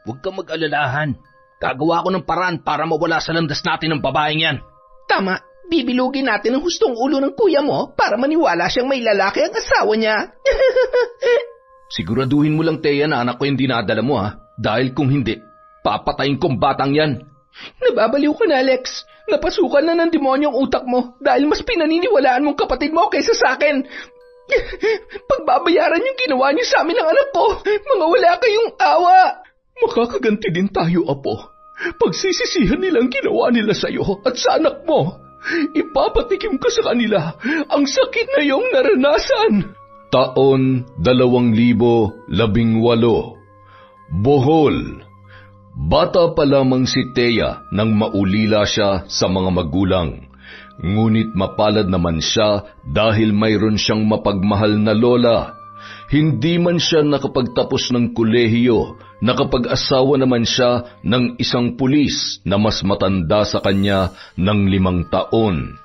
Huwag kang mag-alalahan. Gagawa ko ng paraan para mawala sa landas natin ang babaeng yan. Tama, bibilugin natin ang hustong ulo ng kuya mo para maniwala siyang may lalaki ang asawa niya. Siguraduhin mo lang, Thea, na anak ko yung dinadala mo, ha? Dahil kung hindi, papatayin kong batang yan. Nababaliw ka na, Alex. Napasukan na ng demonyong utak mo dahil mas pinaniniwalaan mong kapatid mo kaysa sa akin. Pagbabayaran yung ginawa niyo sa amin ng anak ko, mga wala kayong awa. Makakaganti din tayo, Apo. Pagsisisihan nilang ginawa nila sa'yo at sa anak mo, ipapatikim ka sa kanila ang sakit na iyong naranasan. Taon 2018, Bohol. Bata pa lamang si Thea nang maulila siya sa mga magulang. Ngunit mapalad naman siya dahil mayroon siyang mapagmahal na lola. Hindi man siya nakapagtapos ng kolehiyo, nakapag-asawa naman siya ng isang pulis na mas matanda sa kanya ng 5 taon.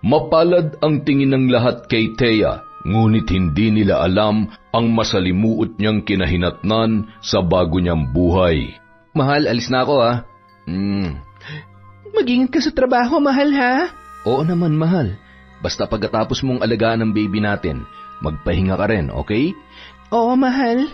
Mapalad ang tingin ng lahat kay Thea, ngunit hindi nila alam ang masalimuot niyang kinahinatnan sa bago niyang buhay. Mahal, alis na ako, ha? Mag-ingat ka sa trabaho, mahal, ha? Oo naman, mahal. Basta pagkatapos mong alagaan ng baby natin, magpahinga ka rin, okay? Oo, mahal.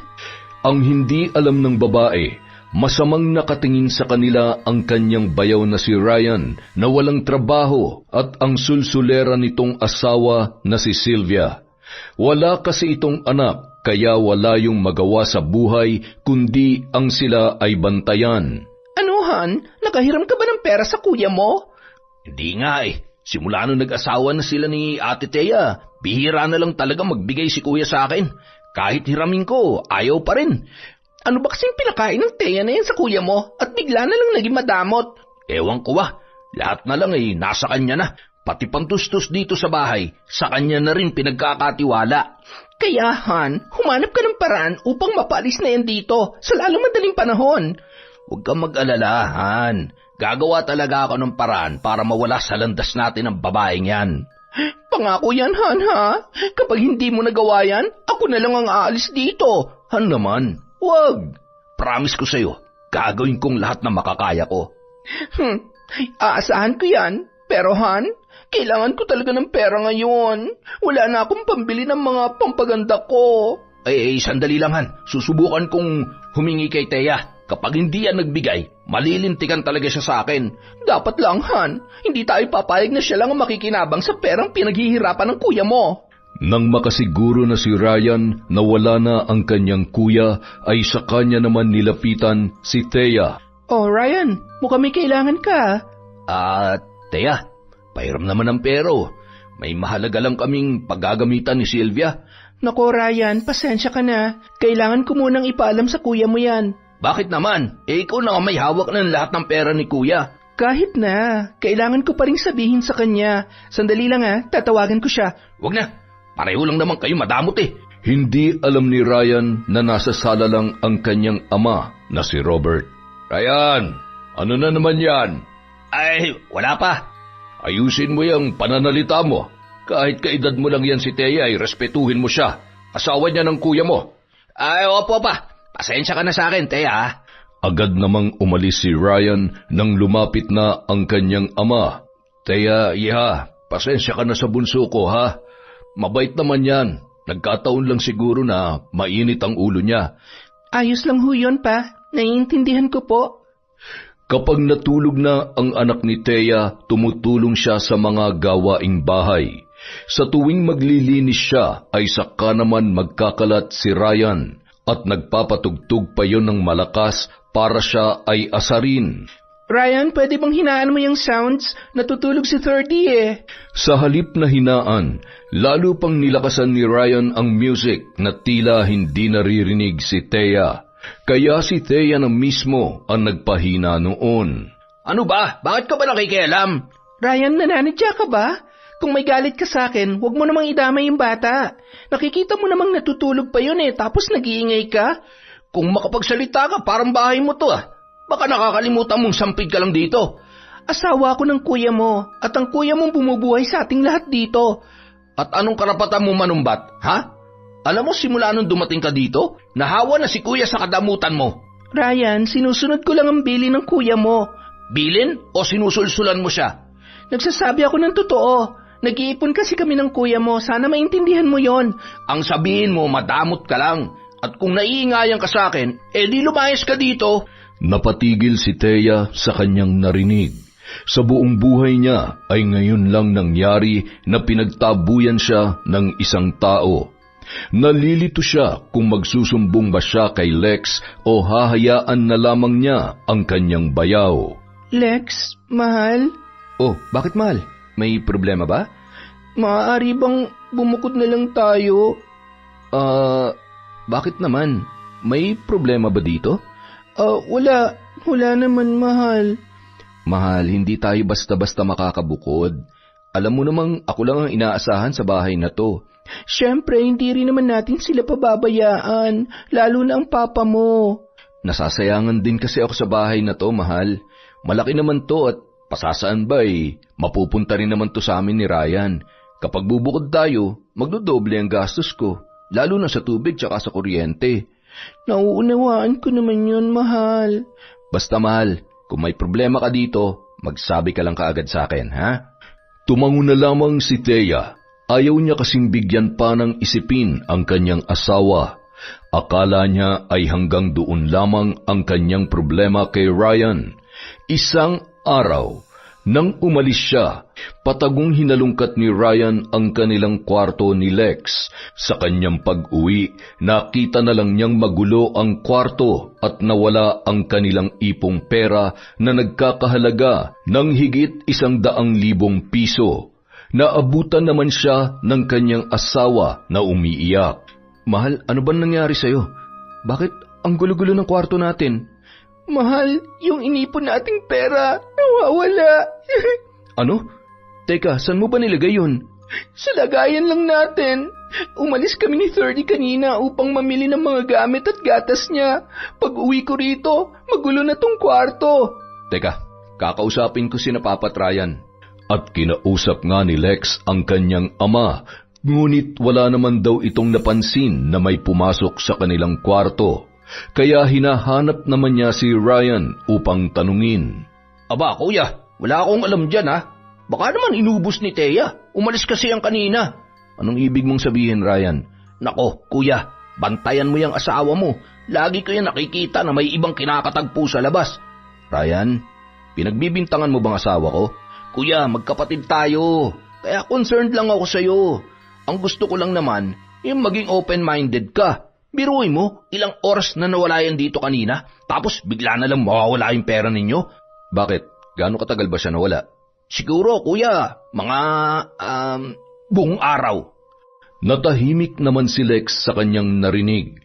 Ang hindi alam ng babae, masamang nakatingin sa kanila ang kanyang bayaw na si Ryan na walang trabaho at ang sulsulera nitong asawa na si Sylvia. Wala kasi itong anak, kaya wala yung magawa sa buhay kundi ang sila ay bantayan. Ano, Han? Nakahiram ka ba ng pera sa kuya mo? Hindi nga eh. Simula nung nag-asawa na sila ni Ate Thea, bihira na lang talaga magbigay si kuya sa akin. Kahit hiramin ko, ayaw pa rin. Ano ba kasing pinakain ng Thea na yan sa kuya mo at bigla na lang naging madamot? Ewan ko ba, lahat na lang nasa kanya na. Pati pantustos dito sa bahay, sa kanya na rin pinagkakatiwala. Kaya Han, humanap ka ng paraan upang mapalis na yan dito sa lalong madaling panahon. Huwag kang mag-alala, Han. Gagawa talaga ako ng paraan para mawala sa landas natin ang babaeng yan. Pangako yan, Han, ha? Kapag hindi mo nagawa yan, ako na lang ang aalis dito. Han naman, wag. Promise ko sa'yo, gagawin kong lahat na makakaya ko. Aasahan ko yan. Pero Han, kailangan ko talaga ng pera ngayon. Wala na akong pambili ng mga pampaganda ko. Sandali lang, Han. Susubukan kong humingi kay Thea. Kapag hindi yan nagbigay, malilintikan talaga siya sa akin. Dapat lang, Han. Hindi tayo papayag na siya lang ang makikinabang sa perang pinaghihirapan ng kuya mo. Nang makasiguro na si Ryan na wala na ang kanyang kuya, ay sa kanya naman nilapitan si Thea. Oh, Ryan, mukhang may kailangan ka. Thea, pahiram naman ng pero. May mahalaga lang kaming paggagamitan ni Sylvia. Nako, Ryan, pasensya ka na. Kailangan ko munang ipaalam sa kuya mo yan. Bakit naman? Ikaw na may hawak ng lahat ng pera ni kuya. Kahit na, kailangan ko pa rin sabihin sa kanya. Sandali lang tatawagan ko siya. Huwag na, pareho lang naman kayo madamot eh. Hindi alam ni Ryan na nasa sala lang ang kanyang ama na si Robert. Ryan, ano na naman yan? Ay, wala pa. Ayusin mo yung pananalita mo. Kahit kaedad mo lang yan si Thea ay respetuhin mo siya. Asawa niya ng kuya mo. Ay, opo pa. Pasensya ka na sa akin, Thea. Agad namang umalis si Ryan nang lumapit na ang kanyang ama. Thea, iha, pasensya ka na sa bunso ko, ha? Mabait naman yan. Nagkataon lang siguro na mainit ang ulo niya. Ayos lang ho yun, pa. Naiintindihan ko po. Kapag natulog na ang anak ni Thea, tumutulong siya sa mga gawaing bahay. Sa tuwing maglilinis siya, ay saka naman magkakalat si Ryan. At nagpapatugtog pa yon ng malakas para siya ay asarin. Ryan, pwede bang hinaan mo yung sounds? Natutulog si 30 eh. Sa halip na hinaan, lalo pang nilakasan ni Ryan ang music na tila hindi naririnig si Thea. Kaya si Thea na mismo ang nagpahina noon. Ano ba? Bakit ka ba nakikialam? Ryan, nananadya ka ba? Kung may galit ka sa akin, huwag mo namang idamay yung bata. Nakikita mo namang natutulog pa yun tapos nag-iingay ka. Kung makapagsalita ka, parang bahay mo to Baka nakakalimutan mong sampid ka lang dito. Asawa ko ng kuya mo, at ang kuya mong bumubuhay sa ating lahat dito. At anong karapatan mo manumbat, ha? Alam mo, simula nung dumating ka dito, nahawa na si kuya sa kadamutan mo. Ryan, sinusunod ko lang ang bilin ng kuya mo. Bilin o sinusulsulan mo siya? Nagsasabi ako ng totoo. Nag-iipon kasi kami ng kuya mo. Sana maintindihan mo yon. Ang sabihin mo, madamot ka lang. At kung naiingayan ka sa akin, di lumayas ka dito. Napatigil si Thea sa kanyang narinig. Sa buong buhay niya ay ngayon lang nangyari na pinagtabuyan siya ng isang tao. Nalilito siya kung magsusumbong ba siya kay Lex o hahayaan na lamang niya ang kanyang bayaw. Lex, mahal? Oh, bakit mahal? May problema ba? Maaari bang bumukod na lang tayo? Bakit naman? May problema ba dito? Wala. Wala naman, mahal. Mahal, hindi tayo basta-basta makakabukod. Alam mo namang ako lang ang inaasahan sa bahay na to. Siyempre, hindi rin naman natin sila pababayaan, lalo na ang papa mo. Nasasayangan din kasi ako sa bahay na to, mahal. Malaki naman to at pasasaan ba mapupunta rin naman to sa amin ni Ryan. Kapag bubukod tayo, magdodoble ang gastos ko, lalo na sa tubig tsaka sa kuryente. Nauunawaan ko naman yun, mahal. Basta mahal, kung may problema ka dito, magsabi ka lang kaagad sa akin, ha? Tumango na lamang si Thea. Ayaw niya kasing bigyan pa ng isipin ang kanyang asawa. Akala niya ay hanggang doon lamang ang kanyang problema kay Ryan. Isang araw, nang umalis siya, patagong hinalungkat ni Ryan ang kanilang kwarto ni Lex. Sa kanyang pag-uwi, nakita na lang niyang magulo ang kwarto at nawala ang kanilang ipong pera na nagkakahalaga ng higit 100,000 piso. Naabutan naman siya ng kanyang asawa na umiiyak. Mahal, ano ba nangyari sa'yo? Bakit ang gulo-gulo ng kwarto natin? Mahal, yung inipon nating pera, nawawala. Ano? Teka, saan mo ba nilagay yun? Sa lagayan lang natin. Umalis kami ni 30 kanina upang mamili ng mga gamit at gatas niya. Pag uwi ko rito, magulo na tong kwarto. Teka, kakausapin ko si Papa Ryan. At kinausap nga ni Lex ang kanyang ama, ngunit wala naman daw itong napansin na may pumasok sa kanilang kwarto. Kaya hinahanap naman niya si Ryan upang tanungin. Aba, kuya, wala akong alam dyan, ha? Baka naman inubos ni Thea. Umalis kasi ang kanina. Anong ibig mong sabihin, Ryan? Nako, kuya, bantayan mo yung asawa mo. Lagi ko yan nakikita na may ibang kinakatagpo sa labas. Ryan, pinagbibintangan mo bang asawa ko? Kuya, magkapatid tayo. Kaya concerned lang ako sa'yo. Ang gusto ko lang naman, yung maging open-minded ka. Biruin mo, ilang oras na nawala yan dito kanina, tapos bigla na lang mawawala yung pera ninyo. Bakit? Gaano katagal ba siya nawala? Siguro, kuya, mga buong araw. Natahimik naman si Lex sa kanyang narinig.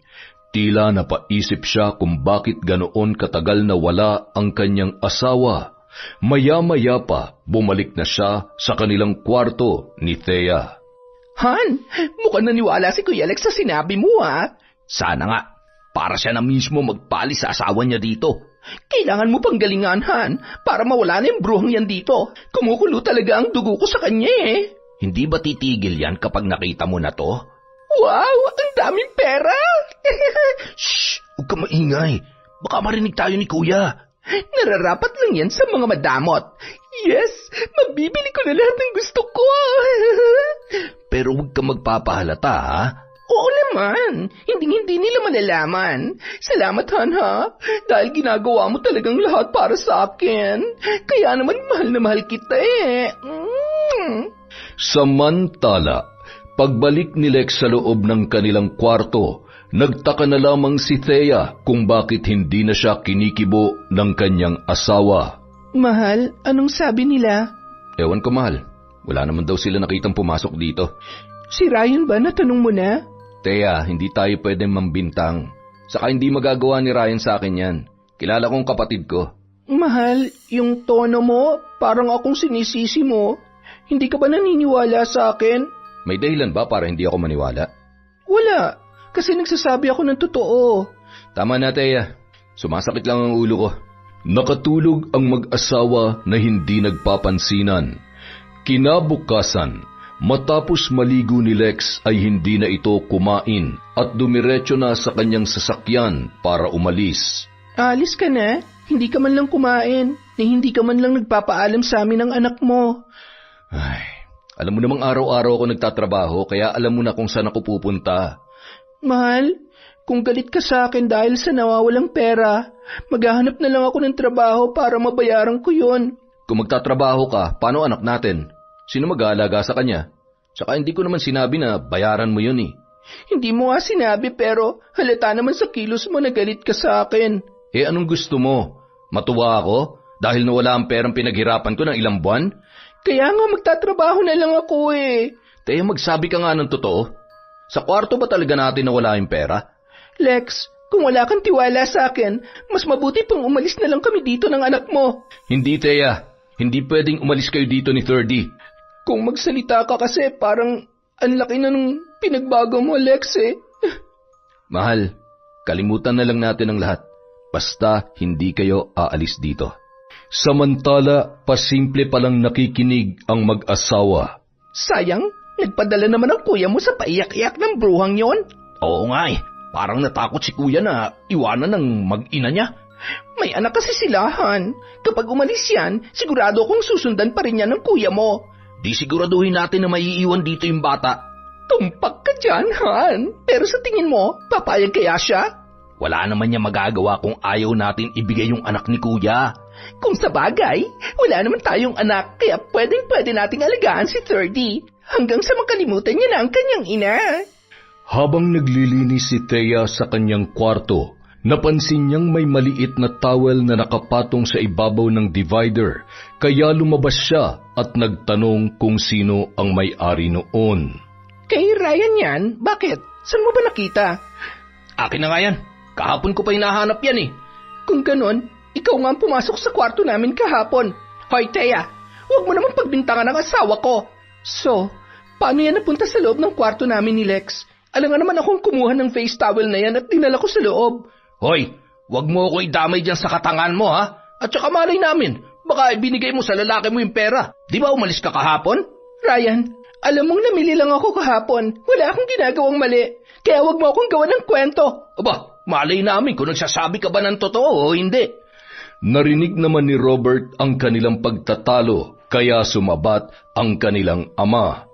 Tila napaisip siya kung bakit ganoon katagal na wala ang kanyang asawa. Maya-maya pa, bumalik na siya sa kanilang kwarto ni Thea. Han, mukhang naniwala si Kuya Alex sa sinabi mo, ha? Sana nga, para siya na mismo magpalis sa asawa niya dito. Kailangan mo pang galingan, Han, para mawala na yung bruhang yan dito. Kumukulo talaga ang dugo ko sa kanya, eh. Hindi ba titigil yan kapag nakita mo na to? Wow, ang daming pera! Shh, huwag ka maingay. Baka marinig tayo ni Kuya. Nararapat lang yan sa mga madamot. Yes, mabibili ko na lahat ng gusto ko. Pero huwag ka magpapahalata, ha? Oo naman, hindi nila malalaman. Salamat, Han, ha? Dahil ginagawa mo talagang lahat para sa akin. Kaya naman mahal na mahal kita, eh. Samantala, pagbalik ni Lex sa loob ng kanilang kwarto, nagtaka na lamang si Thea kung bakit hindi na siya kinikibo ng kanyang asawa. Mahal, anong sabi nila? Ewan ko, mahal. Wala naman daw sila nakitang pumasok dito. Si Ryan ba, natanong mo na? Thea, hindi tayo pwedeng mambintang. Saka hindi magagawa ni Ryan sa akin yan. Kilala kong kapatid ko. Mahal, yung tono mo, parang akong sinisisi mo. Hindi ka ba naniniwala sa akin? May dahilan ba para hindi ako maniwala? Wala, kasi nagsasabi ako ng totoo. Tama na, Thea. Sumasakit lang ang ulo ko. Nakatulog ang mag-asawa na hindi nagpapansinan. Kinabukasan, matapos maligo ni Lex ay hindi na ito kumain at dumiretso na sa kanyang sasakyan para umalis. Alis ka na? Hindi ka man lang kumain. Hindi ka man lang nagpapaalam sa amin ng anak mo. Ay, alam mo namang araw-araw ako nagtatrabaho, kaya alam mo na kung saan ako pupunta. Mahal, kung galit ka sa akin dahil sa nawawalang pera, maghahanap na lang ako ng trabaho para mabayaran ko yun. Kung magtatrabaho ka, paano anak natin? Sino mag-aalaga sa kanya? Saka hindi ko naman sinabi na bayaran mo yun eh. Hindi mo nga sinabi pero halata naman sa kilos mo na galit ka sa akin. Eh anong gusto mo? Matuwa ako? Dahil nawala ang perang pinaghirapan ko ng ilang buwan? Kaya nga magtatrabaho na lang ako eh. Tayo magsabi ka nga ng totoo. Sa kwarto ba talaga natin nawala yung pera? Lex, kung wala kang tiwala sa akin, mas mabuti pang umalis na lang kami dito ng anak mo. Hindi, Teya. Hindi pwedeng umalis kayo dito ni 30. Kung magsalita ka kasi parang ang laki na nung pinagbago mo, Lex eh. Mahal, kalimutan na lang natin ang lahat. Basta hindi kayo aalis dito. Samantala, pasimple palang nakikinig ang mag-asawa. Sayang, nagpadala naman ang kuya mo sa paiyak-iyak ng bruhang yon. Oo nga eh. Parang natakot si kuya na iwanan ng mag-ina niya. May anak kasi silahan. Kapag umalis yan, sigurado kong susundan pa rin yan ng kuya mo. Di siguraduhin natin na maiiwan dito yung bata. Tumpak ka dyan, Han. Pero sa tingin mo, papayag kaya siya? Wala naman niya magagawa kung ayaw natin ibigay yung anak ni kuya. Kung sa bagay, wala naman tayong anak kaya pwedeng-pwede nating alagaan si 30 hanggang sa makalimutan niya na ang kanyang ina. Habang naglilinis si Teya sa kanyang kwarto, napansin niyang may maliit na towel na nakapatong sa ibabaw ng divider, kaya lumabas siya at nagtanong kung sino ang may-ari noon. Kay Ryan yan? Bakit? Saan mo ba nakita? Akin na nga yan. Kahapon ko pa hinahanap yan eh. Kung ganon, ikaw nga ang pumasok sa kwarto namin kahapon. Hoy, Teya, huwag mo naman pagbintangan ang asawa ko. So, paano yan napunta sa loob ng kwarto namin ni Lex? Alam nga naman akong kumuha ng face towel na yan at dinala ko sa loob. Hoy, wag mo ako idamay dyan sa katangan mo ha. At saka malay namin, baka ibinigay mo sa lalaki mo yung pera. Di ba umalis ka kahapon? Ryan, alam mong namili lang ako kahapon. Wala akong ginagawang mali. Kaya wag mo akong gawa ng kwento. Aba, malay namin kung nagsasabi ka ba ng totoo o hindi. Narinig naman ni Robert ang kanilang pagtatalo, kaya sumabat ang kanilang ama.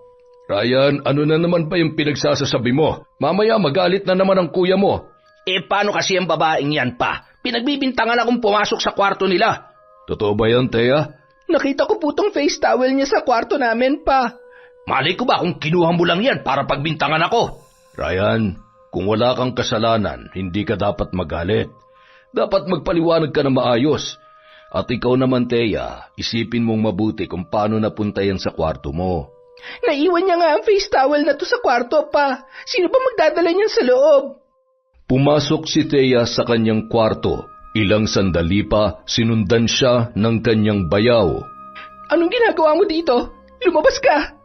Ryan, ano na naman ba yung pinagsasasabi mo? Mamaya magalit na naman ang kuya mo. Eh paano kasi ang babaeng yan pa? Pinagbibintangan akong pumasok sa kwarto nila. Totoo ba yan, Teya? Nakita ko po tong face towel niya sa kwarto namin pa. Malay ko ba kung kinuha mo lang yan para pagbintangan ako? Ryan, kung wala kang kasalanan, hindi ka dapat magalit. Dapat magpaliwanag ka na maayos. At ikaw naman, Teya, isipin mong mabuti kung paano napunta yan sa kwarto mo. Naiwan niya nga ang face towel na to sa kwarto pa. Sino ba magdadala niyan sa loob? Pumasok si Teya sa kanyang kwarto. Ilang sandali pa, sinundan siya ng kanyang bayaw. Anong ginagawa mo dito? Lumabas ka!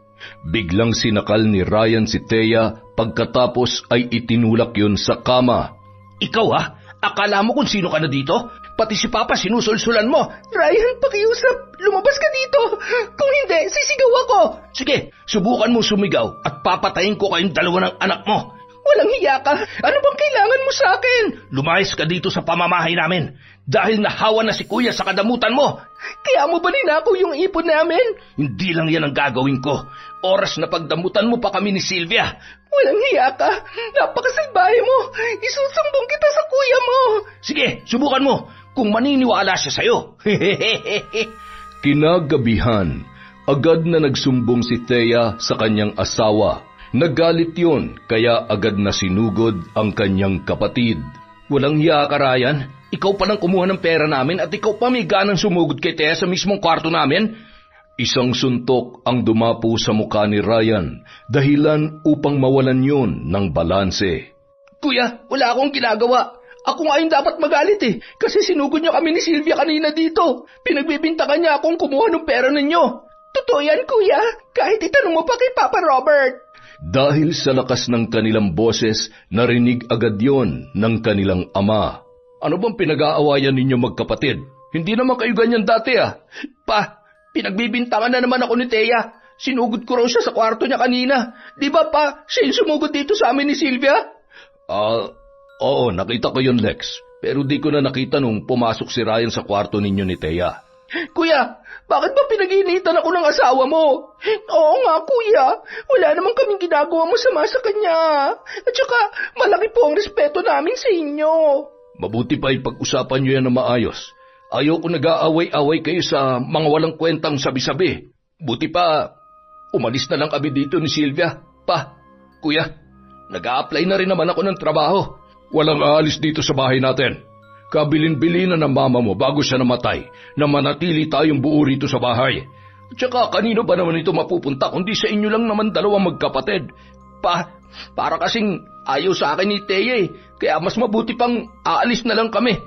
Biglang sinakal ni Ryan si Teya, pagkatapos ay itinulak yun sa kama. Ikaw ha? Akala mo kung sino ka na dito? Pati si Papa sinusulsulan mo. Ryan, pakiusap. Lumabas ka dito. Kung hindi, sisigaw ako. Sige, subukan mo sumigaw at papatayin ko kayong dalawa ng anak mo. Walang hiya ka. Ano bang kailangan mo sa akin? Lumayas ka dito sa pamamahay namin dahil nahawa na si Kuya sa kadamutan mo. Kaya mo ba ninakaw yung ipon namin? Hindi lang yan ang gagawin ko. Oras na pagdamutan mo pa kami ni Sylvia. Walang hiya ka. Napakasalbahe mo. Isusumbong kita sa kuya mo. Sige, subukan mo kung maniniwala siya sa'yo. Kinagabihan, agad na nagsumbong si Teya sa kanyang asawa. Nagalit yun, kaya agad na sinugod ang kanyang kapatid. Walang hiya ka, Ryan. Ikaw pa nang kumuha ng pera namin at ikaw pa may ganang sumugod kay Teya sa mismong kwarto namin. Isang suntok ang dumapo sa mukha ni Ryan, dahilan upang mawalan yun ng balanse. Kuya, wala akong ginagawa. Ako nga yung dapat magalit eh, kasi sinugod niyo kami ni Sylvia kanina dito. Pinagbibintangan niya akong kumuha ng pera ninyo. Totoo yan, kuya. Kahit itanong mo pa kay Papa Robert. Dahil sa lakas ng kanilang boses, narinig agad yon ng kanilang ama. Ano bang pinag-aawayan ninyo magkapatid? Hindi naman kayo ganyan dati ah. Pa, pinagbibintangan na naman ako ni Teya. Sinugod ko raw siya sa kwarto niya kanina. Di ba pa, siya yung sumugod dito sa amin ni Sylvia? Oo, nakita ko yun, Lex. pero di ko na nakita nung pumasok si Ryan sa kwarto ninyo ni Thea. Kuya, bakit ba pinag-iinitan ako ng asawa mo? Oo nga, kuya. Wala namang kaming ginagawa mo sama sa kanya. At saka, malaki po ang respeto namin sa inyo. Mabuti pa ipag-usapan nyo yan na maayos. Ayoko nag-aaway-away kayo sa mga walang kwentang sabi-sabi. Buti pa, umalis na lang kami dito ni Sylvia. Pa, kuya, nag-a-apply na rin naman ako ng trabaho. Walang aalis dito sa bahay natin. Kabilin-bilinan ng mama mo bago siya namatay na manatili tayong buo rito sa bahay. Tsaka kanino ba naman ito mapupunta kundi sa inyo lang naman dalawang magkapatid? Pa, para kasing ayaw sa akin ni Thea kaya mas mabuti pang aalis na lang kami.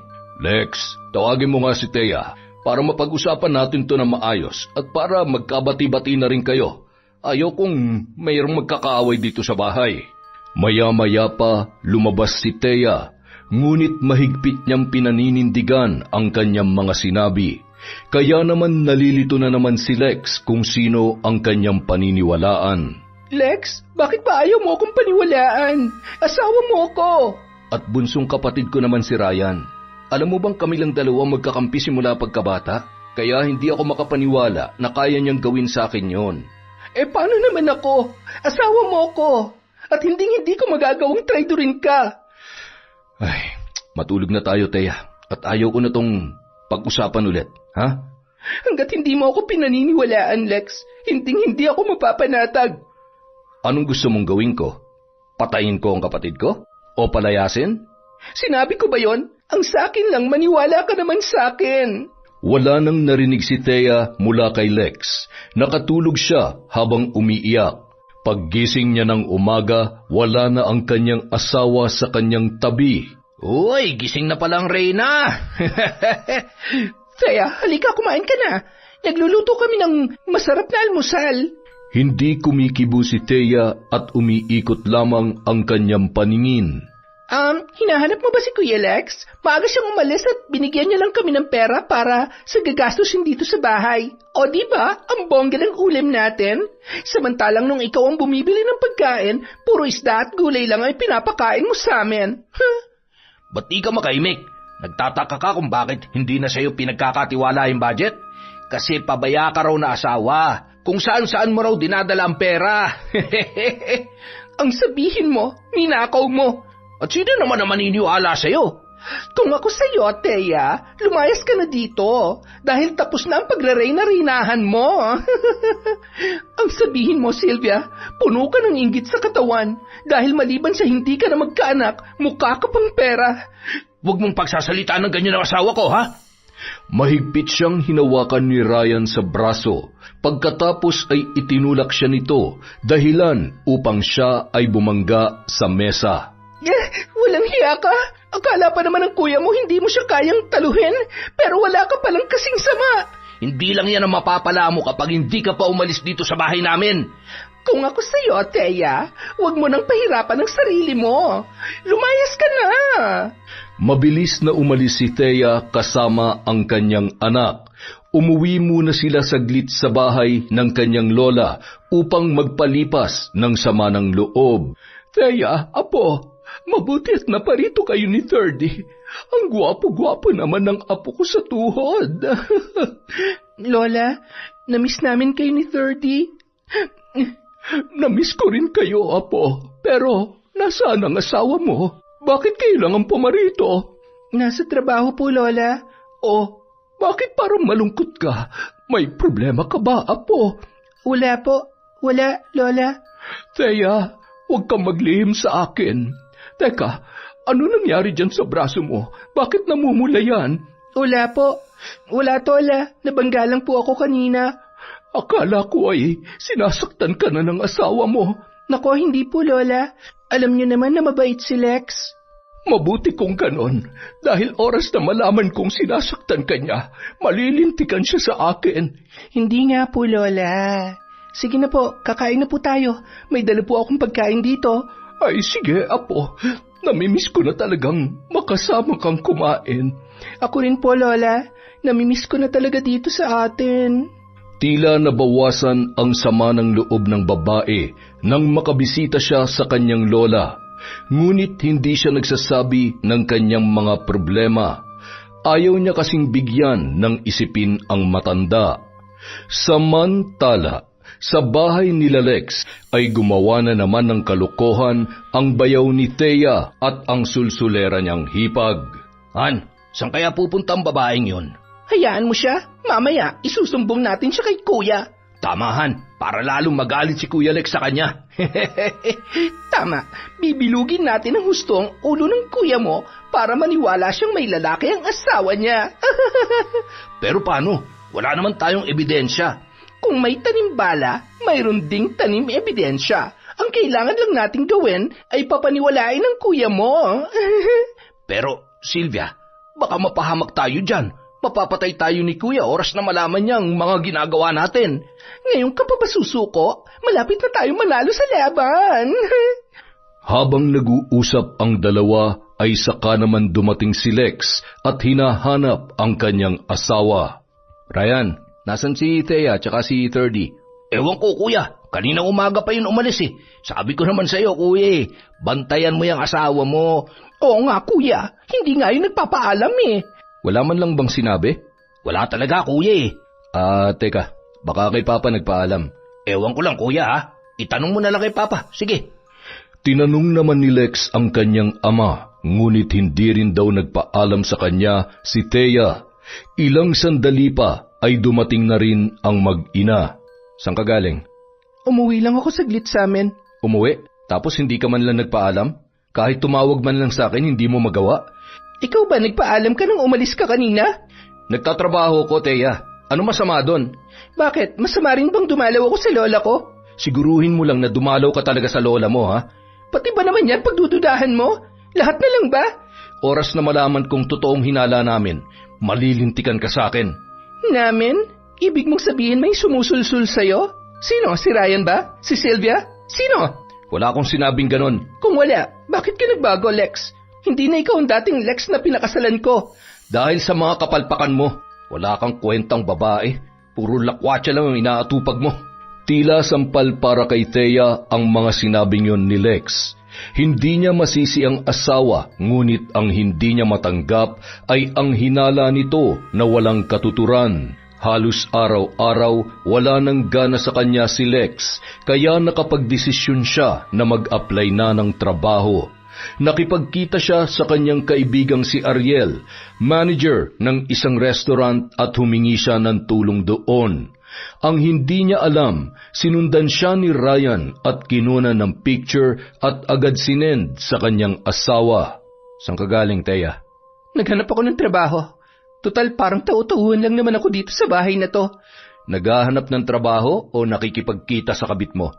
Lex, tawagin mo nga si Thea para mapag-usapan natin to na maayos at para magkabati-bati na rin kayo. Ayaw kung mayroong magkakaaway dito sa bahay. Maya-maya pa lumabas si Thea. Ngunit mahigpit niyang pinaninindigan ang kanyang mga sinabi. Kaya naman nalilito na naman si Lex kung sino ang kanyang paniniwalaan. Lex, bakit ba ayaw mo akong paniwalaan? Asawa mo ko. At bunsong kapatid ko naman si Ryan. Alam mo bang kami lang dalawa magkakampi simula pagkabata? Kaya hindi ako makapaniwala na kaya niyang gawin sa akin yon. Paano naman ako? Asawa mo ko. At hindi ko magagawang traidorin ka. Ay, matulog na tayo, Thea. At ayaw ko na tong pag-usapan ulit, ha? Hanggat hindi mo ako pinaniniwalaan, Lex, hindi ako mapapanatag. Anong gusto mong gawin ko? Patayin ko ang kapatid ko? O palayasin? Sinabi ko ba yon? Ang sakin lang, maniwala ka naman sakin. Wala nang narinig si Thea mula kay Lex. Nakatulog siya habang umiiyak. Paggising niya ng umaga, wala na ang kanyang asawa sa kanyang tabi. Uy, gising na palang Reyna. Thea, halika, kumain ka na. Nagluluto kami ng masarap na almusal. Hindi kumikibo si Thea at umiikot lamang ang kanyang paningin. Hinahanap mo ba si Kuya Lex? Maaga siyang umalis at binigyan niya lang kami ng pera para sa gagastusin dito sa bahay. O di ba, ang bongga ng ulam natin? Samantalang nung ikaw ang bumibili ng pagkain, puro isda at gulay lang ay pinapakain mo sa amin. Ba't di ka makaimik? Nagtataka ka kung bakit hindi na sa'yo pinagkakatiwala yung budget? Kasi pabaya ka raw na asawa. Kung saan-saan mo raw dinadala ang pera. Ang sabihin mo, ninakaw mo. At sino naman ang maniniwala sa'yo? Kung ako sa'yo, Thea, lumayas ka na dito dahil tapos na ang pagrereyna-reynahan mo. Ang sabihin mo, Sylvia, puno ka ng inggit sa katawan dahil maliban sa hindi ka na magkaanak, mukha ka pang pera. Huwag mong pagsasalita ng ganyan ang asawa ko, ha? Mahigpit siyang hinawakan ni Ryan sa braso. Pagkatapos ay itinulak siya nito, dahilan upang siya ay bumangga sa mesa. Walang hiya ka. Akala pa naman ng kuya mo hindi mo siya kayang taluhin, pero wala ka palang kasing sama. Hindi lang yan ang mapapala mo kapag hindi ka pa umalis dito sa bahay namin. Kung ako sa'yo, Thea, huwag mo nang pahirapan ang sarili mo. Lumayas ka na. Mabilis na umalis si Thea kasama ang kanyang anak. Umuwi muna sila saglit sa bahay ng kanyang lola upang magpalipas ng sama ng loob. Thea, apo, mabutit na parito kayo ni Thirdy. Ang gwapo-gwapo naman ng apo ko sa tuhod. Lola, namiss namin kayo ni Thirdy. Namiss ko rin kayo, apo. Pero, nasaan ang asawa mo? Bakit kayo lang ang pumarito? Nasa trabaho po, Lola. O, bakit parang malungkot ka? May problema ka ba, apo? Wala po. Wala, Lola. Thea, huwag kang maglihim sa akin. Teka, ano nangyari dyan sa braso mo? Bakit namumula yan? Wala po. Wala, Tola. Nabangga lang po ako kanina. Akala ko ay sinasaktan ka na ng asawa mo. Nako, hindi po, Lola. Alam niyo naman na mabait si Lex. Mabuti kung ganon. Dahil oras na malaman kong sinasaktan ka niya, malilintikan siya sa akin. Hindi nga po, Lola. Sige na po, kakain na po tayo. May dala po akong pagkain dito. Ay sige, apo. Namimiss ko na talagang makasama kang kumain. Ako rin po, Lola. Namimiss ko na talaga dito sa atin. Tila nabawasan ang sama ng loob ng babae nang makabisita siya sa kanyang lola. Ngunit hindi siya nagsasabi ng kanyang mga problema. Ayaw niya kasing bigyan ng isipin ang matanda. Samantala, sa bahay nila Lex ay gumawa na naman ng kalokohan ang bayaw ni Thea at ang sulsulera niyang hipag. Han, saan kaya pupunta ang babaeng yon? Hayaan mo siya. Mamaya, isusumbong natin siya kay kuya. Tama, Han, para lalong magalit si Kuya Lex sa kanya. Tama, bibilugin natin ang husto ang ulo ng kuya mo para maniwala siyang may lalaki ang asawa niya. Pero paano? Wala naman tayong ebidensya. Kung may tanim bala, mayroon ding tanim ebidensya. Ang kailangan lang nating gawin ay papaniwalain ng kuya mo. Pero, Sylvia, baka mapahamak tayo dyan. Mapapatay tayo ni Kuya oras na malaman niya ang mga ginagawa natin. Ngayong ka pa ba susuko? Malapit na tayo manalo sa laban. Habang nag-uusap ang dalawa ay saka naman dumating si Lex at hinahanap ang kanyang asawa. Ryan, nasan si Thea at si 30? Ewan ko, Kuya. Kanina umaga pa yun umalis eh. Sabi ko naman sa'yo, Kuya bantayan mo yung asawa mo. Oo nga, Kuya. Hindi nga yun nagpapaalam eh. Wala man lang bang sinabi? Wala talaga, Kuya Teka, baka kay Papa nagpaalam. Ewan ko lang, Kuya Itanong mo na lang kay Papa, sige. Tinanong naman ni Lex ang kanyang ama, ngunit hindi rin daw nagpaalam sa kanya si Thea. Ilang sandali pa ay dumating na rin ang mag-ina. Saan ka galing? Umuwi lang ako saglit sa amin. Umuwi? Tapos hindi ka man lang nagpaalam? Kahit tumawag man lang sa akin, hindi mo magawa? Ikaw ba nagpaalam ka nang umalis ka kanina? Nagtatrabaho ko, Thea. Ano masama doon? Bakit? Masama rin bang dumalaw ako sa lola ko? Siguruhin mo lang na dumalaw ka talaga sa lola mo, ha? Pati ba naman yan pagdududahan mo? Lahat na lang ba? Oras na malaman kong totoong hinala namin, malilintikan ka sa akin. Namin? Ibig mong sabihin may sumusulsul sa'yo? Sino? Si Ryan ba? Si Sylvia? Sino? Wala akong sinabing ganon. Kung wala, bakit ka nagbago, Lex? Hindi na ikaw ang dating Lex na pinakasalan ko. Dahil sa mga kapalpakan mo, wala kang kwentang babae. Puro lakwatsa lang ang inaatupag mo. Tila sampal para kay Thea ang mga sinabing yon ni Lex. Hindi niya masisi ang asawa, ngunit ang hindi niya matanggap ay ang hinala nito na walang katuturan. Halos araw-araw wala nang gana sa kanya si Lex, kaya nakapagdesisyon siya na mag-apply na ng trabaho. Nakipagkita siya sa kanyang kaibigang si Ariel, manager ng isang restaurant, at humingi siya ng tulong doon. Ang hindi niya alam, sinundan siya ni Ryan at kinuna ng picture at agad sinend sa kanyang asawa. Saan ka galing, Thea? Naghanap ako ng trabaho. Total parang tautuhan lang naman ako dito sa bahay na to. Naghahanap ng trabaho o nakikipagkita sa kabit mo?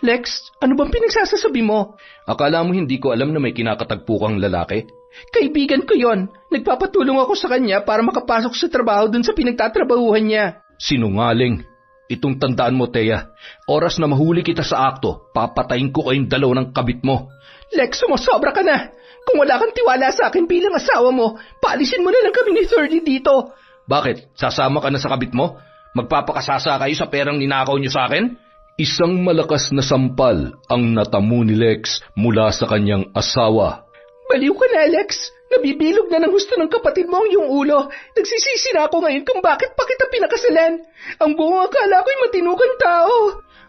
Lex, ano bang pinagsasasabi mo? Akala mo hindi ko alam na may kinakatagpo kang lalaki? Kaibigan ko yon. Nagpapatulong ako sa kanya para makapasok sa trabaho dun sa pinagtatrabahuhan niya. Sinungaling. Itong tandaan mo, Thea. Oras na mahuli kita sa akto, papatayin ko kayong dalaw ng kabit mo. Lex, sumosobra ka na. Kung wala kang tiwala sa akin bilang asawa mo, paalisin mo na lang kami ni 30 dito. Bakit? Sasama ka na sa kabit mo? Magpapakasasa kayo sa perang ninakaw niyo sa akin? Isang malakas na sampal ang natamo ni Lex mula sa kanyang asawa. Baliw ka na, Lex. Nabibilog na ng gusto ng kapatid mo ang iyong ulo. Nagsisisi na ako ngayon kung bakit pa kita pinakasalan. Ang buong akala ko'y matinukan tao.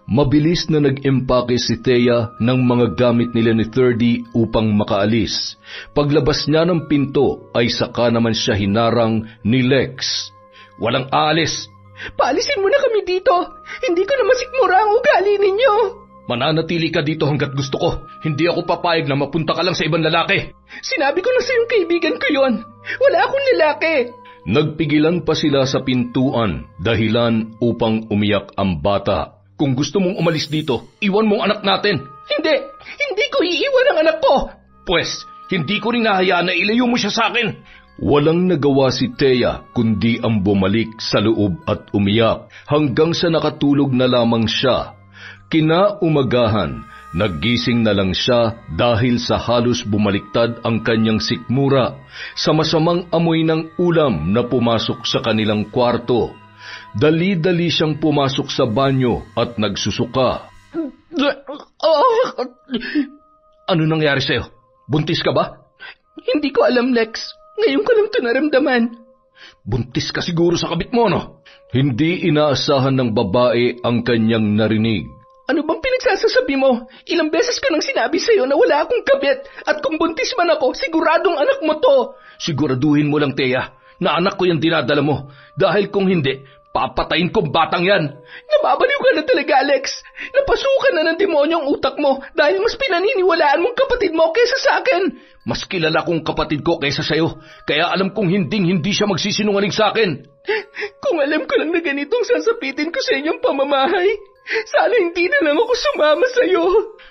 Mabilis na nag-empake si Thea ng mga gamit nila ni 30 upang makaalis. Paglabas niya ng pinto ay saka naman siya hinarang ni Lex. Walang aalis. Paalisin mo na kami dito. Hindi ko na masikmura ang ugali ninyo. Mananatili ka dito hanggat gusto ko. Hindi ako papayag na mapunta ka lang sa ibang lalaki. Sinabi ko na sa iyong kaibigan ko yon. Wala akong lalaki. Nagpigilan pa sila sa pintuan, dahilan upang umiyak ang bata. Kung gusto mong umalis dito, iwan mong anak natin. Hindi ko iiwan ang anak ko. Pwes, hindi ko rin nahayaan na ilayo mo siya sa akin. Walang nagawa si Thea kundi ang bumalik sa loob at umiyak hanggang sa nakatulog na lamang siya. Kinaumagahan, naggising na lang siya dahil sa halos bumaliktad ang kanyang sikmura sa masamang amoy ng ulam na pumasok sa kanilang kwarto. Dali-dali siyang pumasok sa banyo at nagsusuka. Ano nangyari sa'yo? Buntis ka ba? Hindi ko alam, Lex. Ngayon ko lang ito naramdaman. Buntis ka siguro sa kabit mo, no? Hindi inaasahan ng babae ang kanyang narinig. Ano bang pinagsasasabi mo? Ilang beses ko nang sinabi sa'yo na wala akong kabit at kung buntis man ako, siguradong anak mo to. Siguraduhin mo lang, Thea, na anak ko yung dinadala mo. Dahil kung hindi, papatayin kong batang yan. Nababaliw ka na talaga, Alex. Napasukan na ng demonyo ang utak mo dahil mas pinaniniwalaan mong kapatid mo kaysa sa akin. Mas kilala kong kapatid ko kaysa sa'yo, kaya alam kong hindi siya magsisinungaling sa akin. Kung alam ko lang na ganitong sasapitin ko sa inyong pamamahay, sana hindi na lang ako sumama sa'yo.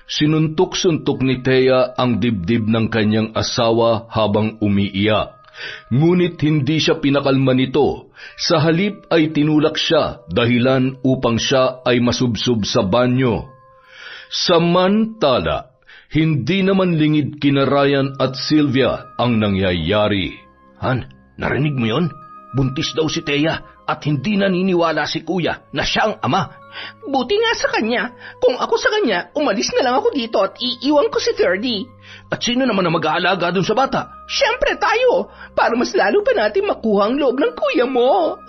Sinuntok-suntok ni Thea ang dibdib ng kanyang asawa habang umiiyak. Ngunit hindi siya pinakalma nito. Sa halip ay tinulak siya dahilan upang siya ay masubsob sa banyo. Samantala, hindi naman lingid kina Ryan at Sylvia ang nangyayari. Han, narinig mo yon? Buntis daw si Thea at hindi naniniwala si Kuya na siya ang ama. Buti nga sa kanya. Kung ako sa kanya, umalis na lang ako dito at iiwan ko si 30. At sino naman ang mag-aalaga dun sa bata? Siyempre tayo, para mas lalo pa natin makuha ang loob ng kuya mo.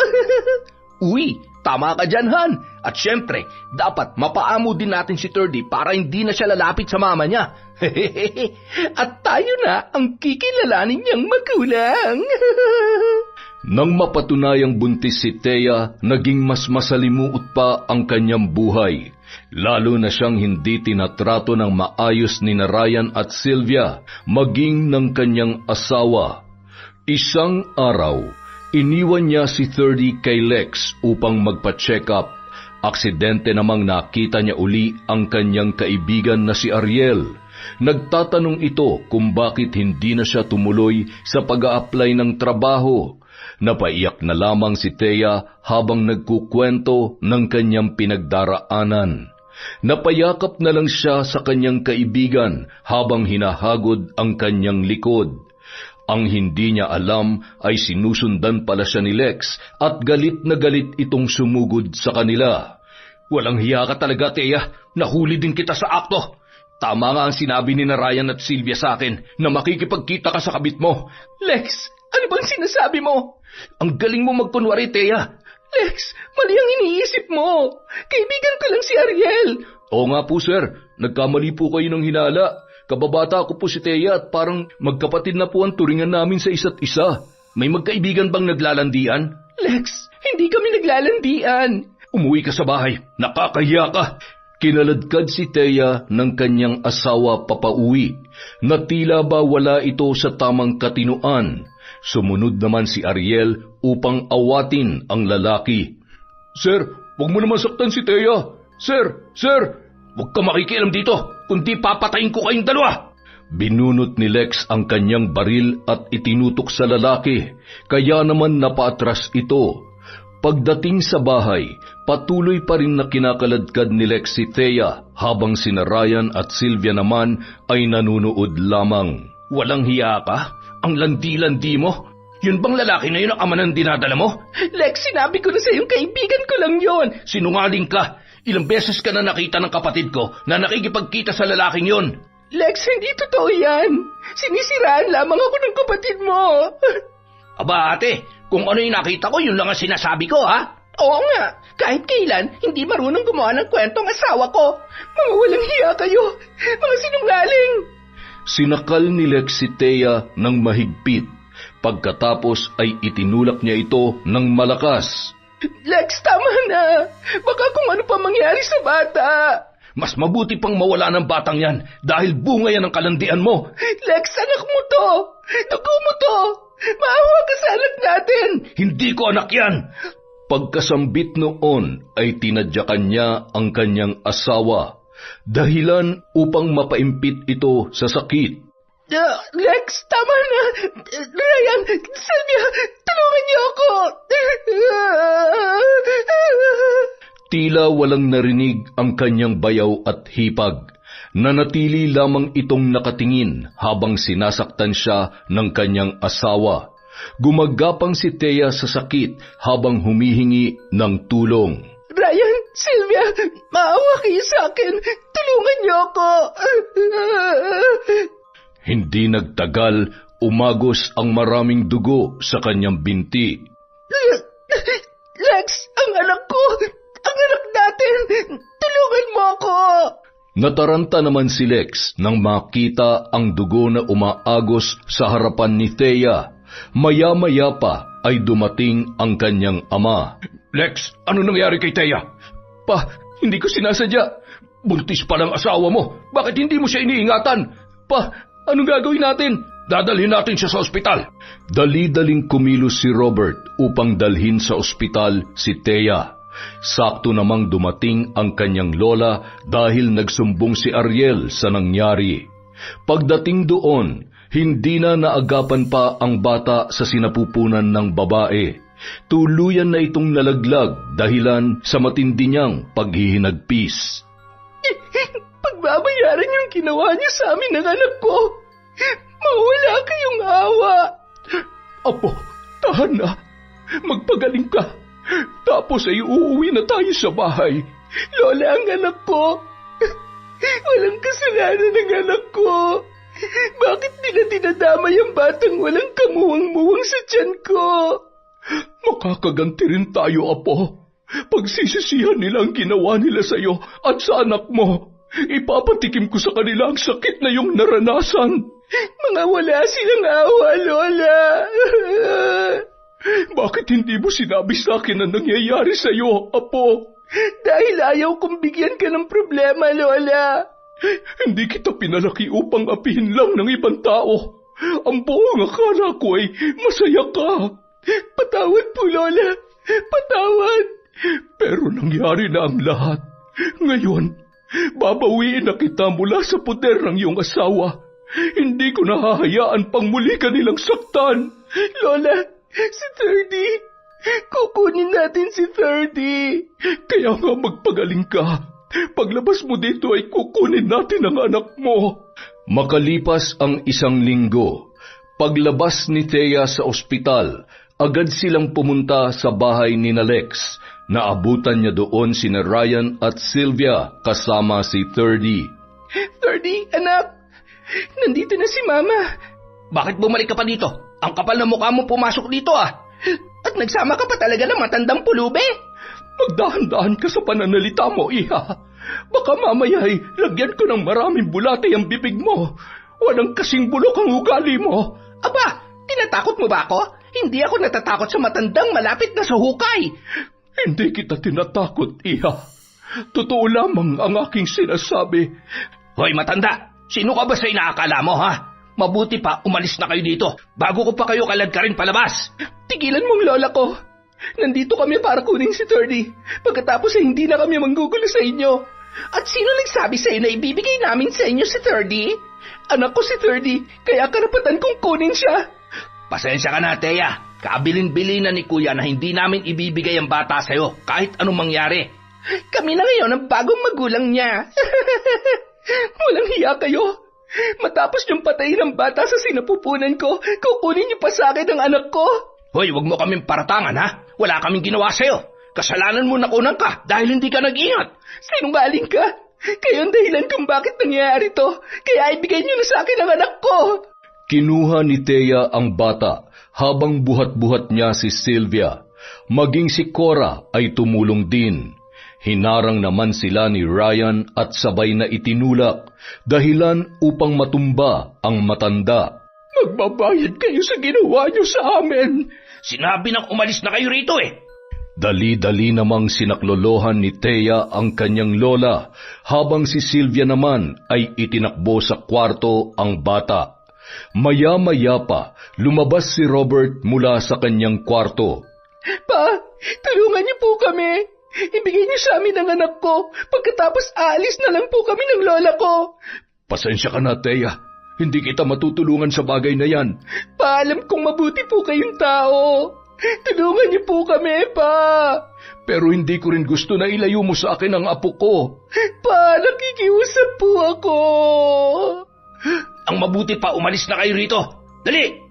Uy, tama ka dyan, Han. At siyempre, dapat mapaamo din natin si 30 para hindi na siya lalapit sa mama niya. At tayo na ang kikilalanin niyang magulang. Nang mapatunayang buntis si Thea, naging mas masalimuot pa ang kanyang buhay. Lalo na siyang hindi tinatrato ng maayos ni Ryan at Sylvia, maging ng kanyang asawa. Isang araw, iniwan niya si 30 kay Lex upang magpa-check up. Aksidente namang nakita niya uli ang kanyang kaibigan na si Ariel. Nagtatanong ito kung bakit hindi na siya tumuloy sa pag-a-apply ng trabaho. Napaiyak na lamang si Thea habang nagkukwento ng kanyang pinagdaraanan. Napayakap na lang siya sa kanyang kaibigan habang hinahagod ang kanyang likod. Ang hindi niya alam ay sinusundan pala siya ni Lex at galit na galit itong sumugod sa kanila. Walang hiya ka talaga, Thea. Nahuli din kita sa akto. Tama nga ang sinabi ni Ryan at Sylvia sa akin na makikipagkita ka sa kabit mo. Lex, ano bang sinasabi mo? Ang galing mo magkunwari, Thea. Lex, mali ang iniisip mo. Kaibigan ko lang si Ariel. Oo nga po, sir. Nagkamali po kayo ng hinala. Kababata ko po si Thea at parang magkapatid na po ang turingan namin sa isa't isa. May magkaibigan bang naglalandian? Lex, hindi kami naglalandian. Umuwi ka sa bahay. Nakakahiya ka. Kinaladkad si Thea ng kanyang asawa papauwi, na tila ba wala ito sa tamang katinuan. Sumunod naman si Ariel upang awatin ang lalaki. Sir, huwag mo naman saktan si Thea. Sir, huwag ka makikialam dito, kundi papatayin ko kayong dalawa. Binunot ni Lex ang kanyang baril at itinutok sa lalaki, kaya naman napaatras ito. Pagdating sa bahay, patuloy pa rin na kinakaladkad ni Lex si Thea habang sina Ryan at Sylvia naman ay nanunood lamang. Walang hiya ka? Ang landi-landi mo? Yun bang lalaki na yun ang ama ng dinadala mo? Lex, sinabi ko na sa iyong kaibigan ko lang yon. Sinungaling ka. Ilang beses ka na nakita ng kapatid ko na nakikipagkita sa lalaking yon. Lex, hindi totoo yan. Sinisiraan lamang ako ng kapatid mo. Aba ate, kung ano yung nakita ko, yun lang ang sinasabi ko, ha? Oo nga, kahit kailan, hindi marunong gumawa ng kwentong asawa ko. Mga walang hiya kayo, mga sinungaling. Sinakal ni Lex si Thea ng mahigpit. Pagkatapos ay itinulak niya ito ng malakas. Lex, tama na. Baka kung ano pa mangyari sa bata. Mas mabuti pang mawala ng batang yan dahil bunga yan ng kalandian mo. Lex, anak mo to. Dugo mo to. Maawa ka sa anak natin. Hindi ko anak yan. Pagkasambit noon ay tinadyakan niya ang kanyang asawa, dahilan upang mapaimpit ito sa sakit. Lex, tama na. Ryan, Sylvia, tulungan niyo ako. Tila walang narinig ang kanyang bayaw at hipag. Nanatili lamang itong nakatingin habang sinasaktan siya ng kanyang asawa. Gumagapang si Thea sa sakit habang humihingi ng tulong. Ryan, Sylvia, maawa kayo sa akin. Tulungan niyo ako. Hindi nagtagal, umagos ang maraming dugo sa kanyang binti. Lex, ang anak ko. Ang anak natin. Tulungan mo ako. Nataranta naman si Lex nang makita ang dugo na umaagos sa harapan ni Thea. Maya-maya pa ay dumating ang kanyang ama. Lex, ano nangyari kay Thea? Pa, hindi ko sinasadya. Buntis pa lang asawa mo. Bakit hindi mo siya iniingatan? Pa, anong gagawin natin? Dadalhin natin siya sa ospital. Dali-daling kumilos si Robert upang dalhin sa ospital si Thea. Sakto namang dumating ang kanyang lola dahil nagsumbong si Ariel sa nangyari. Pagdating doon, hindi na naagapan pa ang bata sa sinapupunan ng babae. Tuluyan na itong nalaglag dahilan sa matindi niyang paghihinagpis. Pagbabayaran yung ginawa niyo sa amin ng anak ko. Mawala kayong awa. Apo, tahan na. Magpagaling ka. Tapos ay uuwi na tayo sa bahay. Lola, ang anak ko. Walang kasalanan ng anak ko. Bakit nila dinadamay ang batang walang kamuwang-muwang sa tiyan ko? Makakaganti rin tayo, Apo. Pagsisisihan nila ang ginawa nila sa iyo at sa anak mo. Ipapatikim ko sa kanila ang sakit na iyong naranasan. Mga wala silang awa, Lola. Bakit hindi mo sinabi sa akin ang nangyayari sa iyo, Apo? Dahil ayaw kong bigyan ka ng problema, Lola. Hindi kita pinalaki upang apihin lang ng ibang tao. Ang buong akala ko ay masaya ka. Patawad po, Lola. Patawad. Pero nangyari na ang lahat. Ngayon, babawiin na kita mula sa poder ng iyong asawa. Hindi ko nahahayaan pang muli ka nilang saktan. Lola, si Thirdy. Kukunin natin si Thirdy. Kaya nga magpagaling ka. Paglabas mo dito ay kukunin natin ang anak mo. Makalipas ang 1 linggo, paglabas ni Thea sa ospital, agad silang pumunta sa bahay ni Lex. Naabutan niya doon sina Ryan at Sylvia kasama si Thirdy. Thirdy, anak. Nandito na si Mama. Bakit bumalik ka pa dito? Ang kapal na mukha mo pumasok dito ah. At nagsama ka pa talaga ng matandang pulube? Magdahan-dahan ka sa pananalita mo, Iha. Baka mamaya ay lagyan ko ng maraming bulate ang bibig mo. Walang kasing bulok ang ugali mo. Aba, tinatakot mo ba ako? Hindi ako natatakot sa matandang malapit na sa hukay. Hindi kita tinatakot, Iha. Totoo lamang ang aking sinasabi. Hoy, matanda! Sino ka ba sa inaakala mo, ha? Mabuti pa, umalis na kayo dito bago ko pa kayo kaladkarin palabas. Tigilan mong lola ko. Nandito kami para kunin si Thirdy. Pagkatapos ay hindi na kami manggugulo sa inyo. At sino nagsabi sa iyo na ibibigay namin sa inyo si Thirdy? Anak ko si Thirdy, kaya karapatan kong kunin siya. Pasensya ka na, Thea. Kabilin-bilin na ni Kuya na hindi namin ibibigay ang bata sa iyo kahit anong mangyari. Kami na ngayon ang bagong magulang niya. Walang hiya kayo. Matapos niyong patayin ang bata sa sinapupunan ko, kukunin niyo pa sa akin ang anak ko. Hoy, wag mo kaming paratangan, ha? Wala kaming ginawa sa'yo. Kasalanan mo nakunan ka dahil hindi ka nag-ingat. Sinungaling ka? Kayo ang dahilan kung bakit nangyayari to. Kaya ibigay niyo na sa akin ang anak ko. Kinuha ni Thea ang bata habang buhat-buhat niya si Sylvia. Maging si Cora ay tumulong din. Hinarang naman sila ni Ryan at sabay na itinulak, dahilan upang matumba ang matanda. Magbabayad kayo sa ginawa niyo sa amin. Sinabi nang umalis na kayo rito eh. Dali-dali namang sinaklolohan ni Thea ang kanyang lola, habang si Sylvia naman ay itinakbo sa kwarto ang bata. Maya-maya pa, lumabas si Robert mula sa kanyang kwarto. Pa, tulungan niyo po kami. Ibigay niyo sa amin ang anak ko. Pagkatapos aalis na lang po kami ng lola ko. Pasensya ka na, Thea. Hindi kita matutulungan sa bagay na yan. Paalam kong mabuti po kayong tao. Tulungan niyo po kami, Pa. Pero hindi ko rin gusto na ilayo mo sa akin ang apo ko. Pa, nakikiusap po ako. Ang mabuti pa, umalis na kayo rito. Dali!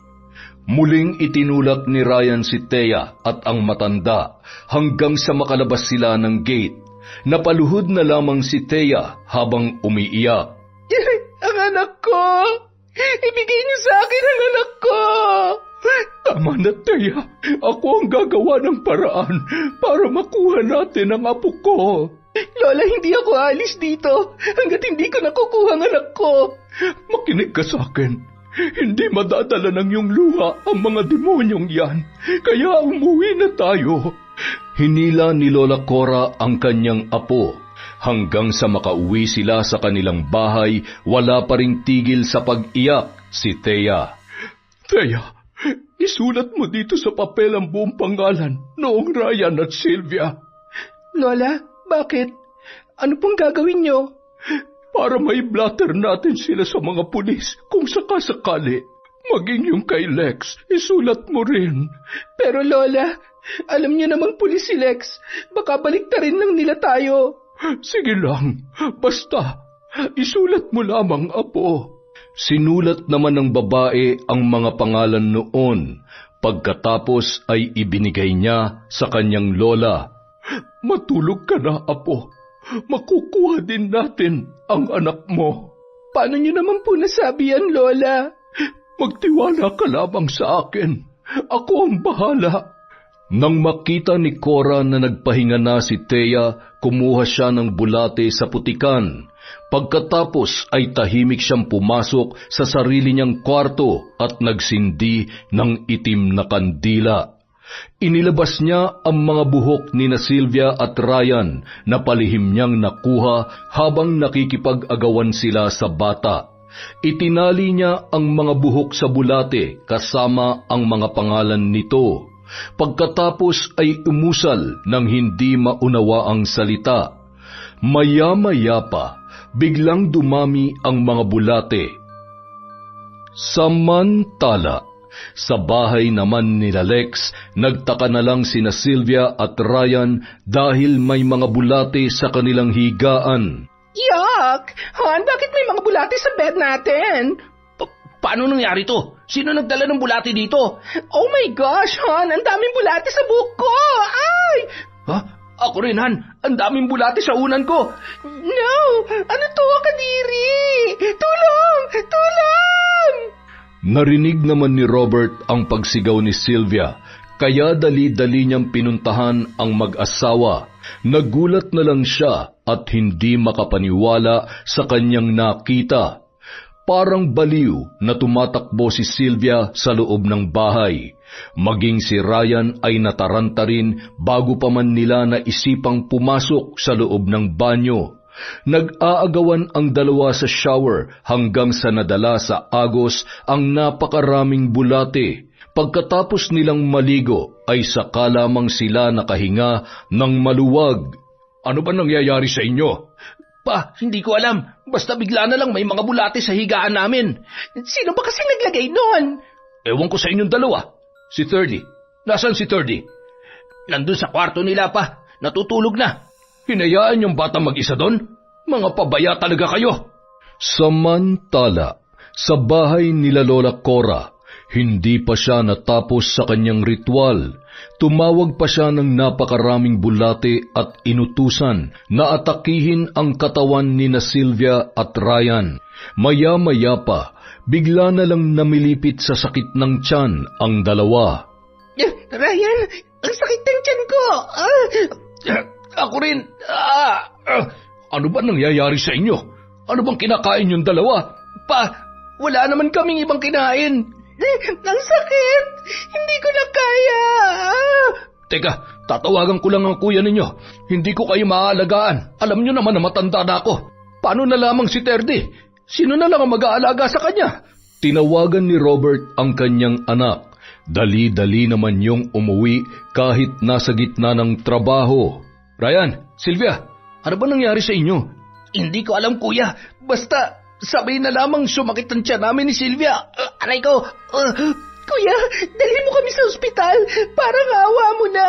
Muling itinulak ni Ryan si Thea at ang matanda hanggang sa makalabas sila ng gate. Napaluhod na lamang si Thea habang umiiyak. Ang anak ko! Ibigay niyo sa akin ang anak ko! Tama na, Thea. Ako ang gagawa ng paraan para makuha natin ang apo ko. Lola, hindi ako alis dito hanggat hindi ko nakukuha ang anak ko. Makinig ka sa akin. Hindi madadala ng iyong luha ang mga demonyong yan. Kaya umuwi na tayo. Hinila ni Lola Cora ang kanyang apo. Hanggang sa makauwi sila sa kanilang bahay, wala pa ring tigil sa pag-iyak si Thea. Thea, isulat mo dito sa papel ang buong pangalan noong Ryan at Sylvia. Lola, bakit? Ano pong gagawin niyo? Para may blatter natin sila sa mga pulis kung sakasakali. Maging yung kay Lex, isulat mo rin. Pero Lola, alam niyo namang pulis si Lex. Baka baliktarin lang nila tayo. Sige lang, basta isulat mo lamang, apo. Sinulat naman ng babae ang mga pangalan noon. Pagkatapos ay ibinigay niya sa kanyang lola. Matulog ka na, apo. Makukuha din natin ang anak mo. Paano niyo naman po nasabi yan, Lola? Magtiwala ka lamang sa akin. Ako ang bahala. Nang makita ni Cora na nagpahinga na si Thea, kumuha siya ng bulate sa putikan. Pagkatapos ay tahimik siyang pumasok sa sarili niyang kwarto at nagsindi ng itim na kandila. Inilabas niya ang mga buhok ni na Sylvia at Ryan na palihim niyang nakuha habang nakikipag-agawan sila sa bata. Itinali niya ang mga buhok sa bulate kasama ang mga pangalan nito. Pagkatapos ay umusal ng hindi maunawaang salita. Maya-maya pa, biglang dumami ang mga bulate. Samantala, sa bahay naman ni Lex, nagtaka na lang sina Sylvia at Ryan dahil may mga bulate sa kanilang higaan. Yuck! Han, bakit may mga bulate sa bed natin? Paano nangyari to? Sino nagdala ng bulate dito? Oh my gosh, Han! Ang daming bulate sa buhok ko! Ay! Ha? Ako rin, Han. Ang daming bulate sa unan ko. No! Ano to, Kadiri? Tulong! Tulong! Narinig naman ni Robert ang pagsigaw ni Sylvia, kaya dali-dali niyang pinuntahan ang mag-asawa. Nagulat na lang siya at hindi makapaniwala sa kanyang nakita. Parang baliw na tumatakbo si Sylvia sa loob ng bahay. Maging si Ryan ay nataranta rin bago pa man nila naisipang pumasok sa loob ng banyo. Nag-aagawan ang dalawa sa shower hanggang sa nadala sa agos ang napakaraming bulate. Pagkatapos nilang maligo ay saka lamang sila nakahinga ng maluwag. Ano ba nangyayari sa inyo? Pa, hindi ko alam. Basta bigla na lang may mga bulate sa higaan namin. Sino ba kasi naglagay nun? Ewan ko sa inyong dalawa. Si Thirdy. Nasaan si Thirdy? Nandun sa kwarto nila pa. Natutulog na. Hinayaan yung bata mag-isa doon? Mga pabaya talaga kayo. Samantala, sa bahay nila Lola Cora, hindi pa siya natapos sa kanyang ritual. Tumawag pa siya ng napakaraming bulate at inutusan na atakihin ang katawan ni na Sylvia at Ryan. Maya-maya pa, bigla na lang namilipit sa sakit ng tiyan ang dalawa. Ryan, ang sakit ng tiyan ko! Ako rin. Ano ba nangyayari sa inyo? Ano bang kinakain yung dalawa? Pa, wala naman kaming ibang kinain. Ang sakit! Hindi ko na kaya! Teka, tatawagan ko lang ang kuya ninyo. Hindi ko kayo maaalagaan. Alam nyo naman na matanda na ako. Paano na lamang si Terdy? Sino na lang ang mag-aalaga sa kanya? Tinawagan ni Robert ang kanyang anak. Dali-dali naman yung umuwi kahit nasa gitna ng trabaho. Ryan, Sylvia, ano ba nangyari sa inyo? Hindi ko alam, kuya. Basta sabay na lamang sumakit ang tiyan namin ni Sylvia. Aray ko. Kuya, dalhin mo kami sa ospital. Parang awa mo na.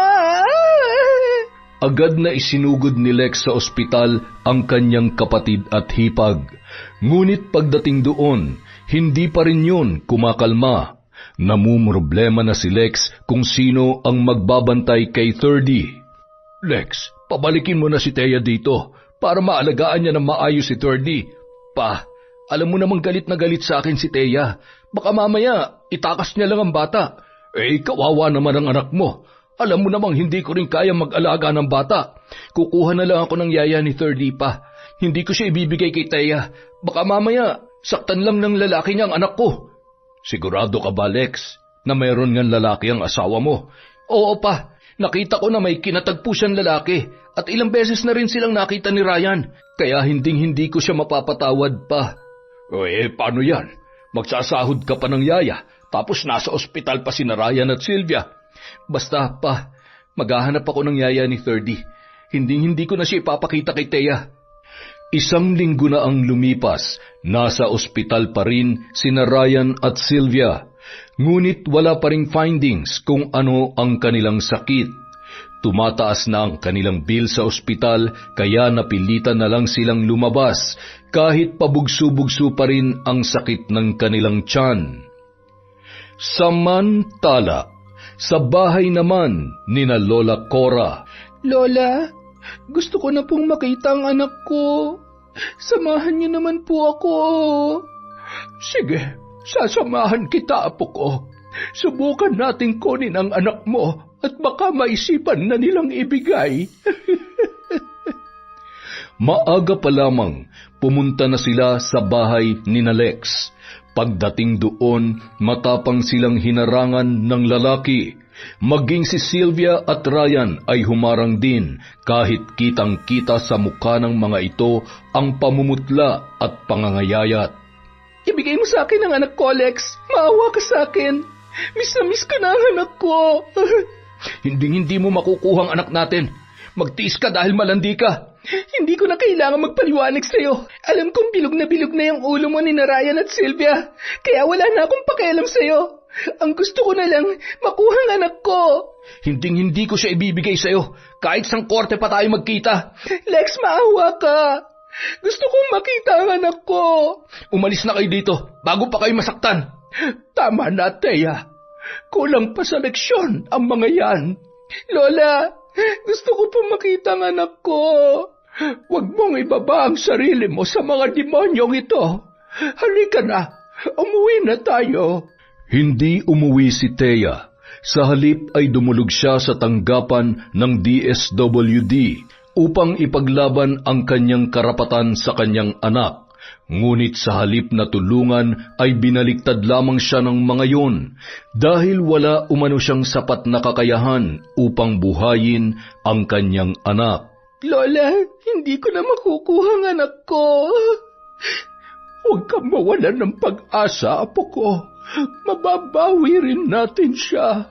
Agad na isinugod ni Lex sa ospital ang kanyang kapatid at hipag. Ngunit pagdating doon, hindi pa rin yun kumakalma. Namumroblema na si Lex kung sino ang magbabantay kay Thirdy. Lex, pabalikin mo na si Thea dito para maalagaan niya ng maayos si Thirdy. Pa, alam mo namang galit na galit sa akin si Thea. Baka mamaya itakas niya lang ang bata. Kawawa naman ang anak mo. Alam mo namang hindi ko rin kaya mag-alaga ng bata. Kukuha na lang ako ng yaya ni Thirdy pa. Hindi ko siya ibibigay kay Thea. Baka mamaya saktan lang ng lalaki niya ang anak ko. Sigurado ka ba, Lex, na mayroon ngang lalaki ang asawa mo? Oo pa, nakita ko na may kinatagpo siyang lalaki at ilang beses na rin silang nakita ni Ryan. Kaya hindi ko siya mapapatawad pa. Paano yan? Magsasahod ka pa ng yaya, tapos nasa ospital pa si Ryan at Sylvia. Basta pa, maghahanap ako ng yaya ni Thirdy. Hindi ko na siya ipapakita kay Thea. 1 linggo na ang lumipas, nasa ospital pa rin sina Ryan at Sylvia. Ngunit wala pa ring findings kung ano ang kanilang sakit. Tumataas na ang kanilang bill sa ospital kaya napilitan na lang silang lumabas kahit pabugso-bugso pa rin ang sakit ng kanilang tiyan. Samantala, sa bahay naman ni na Lola Cora. Lola, gusto ko na pong makita ang anak ko. Samahan niyo naman po ako. Sige, sasamahan kita, apo ko. Subukan nating kunin ang anak mo at baka maisipan na nilang ibigay. Maaga pa lamang, pumunta na sila sa bahay ni Lex. Pagdating doon, matapang silang hinarangan ng lalaki. Maging si Sylvia at Ryan ay humarang din kahit kitang-kita sa mukha ng mga ito ang pamumutla at pangangayayat. Ibigay mo sa akin ang anak ko, Lex. Maawa ka sa akin. Miss na miss ko na ang anak ko. Hindi mo makukuha ang anak natin. Magtiis ka dahil malandi ka. Hindi ko na kailangan magpaliwanag sa'yo. Alam kong bilog na yung ulo mo ni Ryan at Sylvia. Kaya wala na akong pakialam sa'yo. Ang gusto ko na lang, makuha ang anak ko. Hindi ko siya ibibigay sa'yo. Kahit sang korte pa tayo magkita. Lex, maawa ka. Gusto kong makita ang anak ko. Umalis na kayo dito, bago pa kayo masaktan. Tama na, Thea. Kulang pa sa leksyon ang mga yan. Lola, gusto ko po makita ang anak ko. Huwag mong ibaba ang sarili mo sa mga demonyong ito. Halika na, umuwi na tayo. Hindi umuwi si Thea. Sa halip ay dumulog siya sa tanggapan ng DSWD upang ipaglaban ang kanyang karapatan sa kanyang anak. Ngunit sa halip na tulungan ay binaliktad lamang siya ng mga yon dahil wala umano siyang sapat na kakayahan upang buhayin ang kanyang anak. Lola, hindi ko na makukuha ang anak ko. Huwag kang mawalan ng pag-asa, apo ko. Mababawi rin natin siya.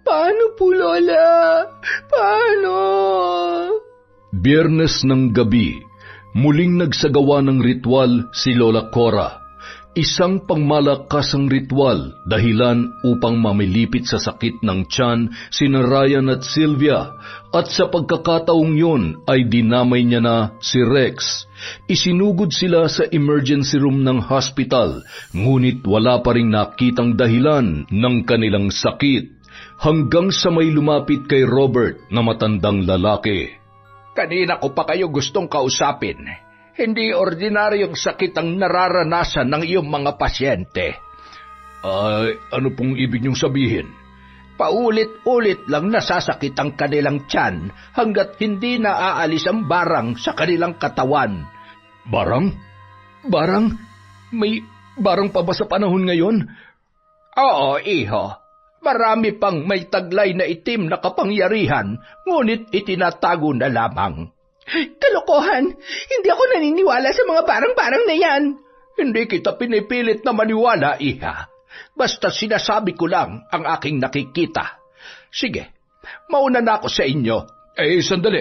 Paano po, Lola? Paano? Biyernes ng gabi, muling nagsagawa ng ritual si Lola Cora. Isang pangmalakasang ritual dahilan upang mamilipit sa sakit ng tiyan sina Ryan at Sylvia at sa pagkakataong yun ay dinamay niya na si Rex. Isinugod sila sa emergency room ng hospital ngunit wala pa ring nakitang dahilan ng kanilang sakit hanggang sa may lumapit kay Robert na matandang lalaki. Kanina ko pa kayo gustong kausapin. Hindi ordinaryong sakit ang nararanasan ng iyong mga pasyente. Ano pong ibig niyong sabihin? Paulit-ulit lang nasasakit ang kanilang tiyan hanggat hindi naaalis ang barang sa kanilang katawan. Barang? Barang? May barang pa ba sa panahon ngayon? Oo, iho. Marami pang may taglay na itim na kapangyarihan, ngunit itinatago na lamang. Kalokohan! Hindi ako naniniwala sa mga barang-barang na yan. Hindi kita pinipilit na maniwala, iha. Basta sinasabi ko lang ang aking nakikita. Sige, mauna na ako sa inyo. Sandali.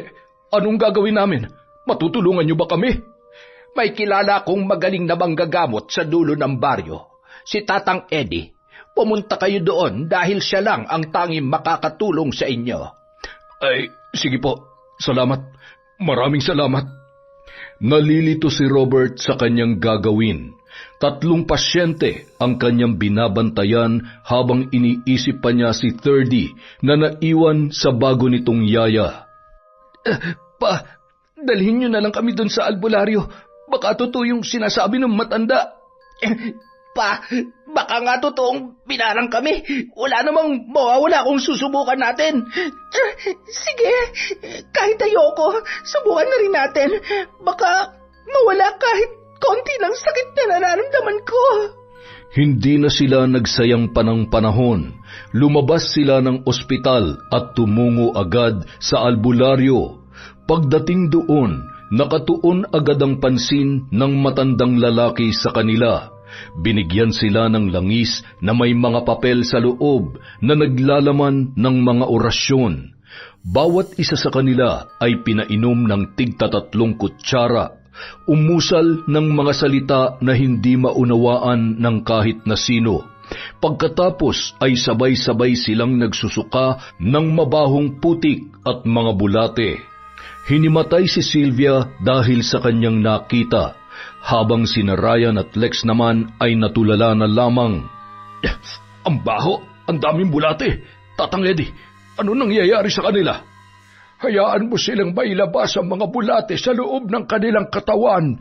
Anong gagawin namin? Matutulungan niyo ba kami? May kilala kong magaling na manggagamot sa dulo ng baryo. Si Tatang Eddie. Pumunta kayo doon dahil siya lang ang tanging makakatulong sa inyo. Sige po. Salamat. Maraming salamat. Nalilito si Robert sa kanyang gagawin. 3 pasyente ang kanyang binabantayan habang iniisip pa niya si Thirdy na naiwan sa bago nitong yaya. dalhin niyo na lang kami doon sa albularyo. Baka totoo yung sinasabi ng matanda. Baka nga totoong binarang kami. Wala namang mawawala kung susubukan natin. Sige, kahit ayoko, subukan na rin natin. Baka mawala kahit konti ng sakit na nararamdaman ko. Hindi na sila nagsayang panahon. Lumabas sila ng ospital at tumungo agad sa albularyo. Pagdating doon, nakatuon agad ang pansin ng matandang lalaki sa kanila. Binigyan sila ng langis na may mga papel sa loob na naglalaman ng mga orasyon. Bawat isa sa kanila ay pinainom ng tig-3 kutsara. Umusal ng mga salita na hindi maunawaan ng kahit na sino. Pagkatapos ay sabay-sabay silang nagsusuka ng mabahong putik at mga bulate. Hinimatay si Sylvia dahil sa kanyang nakita, habang sina Ryan at Lex naman ay natulala na lamang. Ang baho, ang daming bulate. Tatang Eddie, ano nangyayari sa kanila? Hayaan mo silang mailabas ang mga bulate sa loob ng kanilang katawan.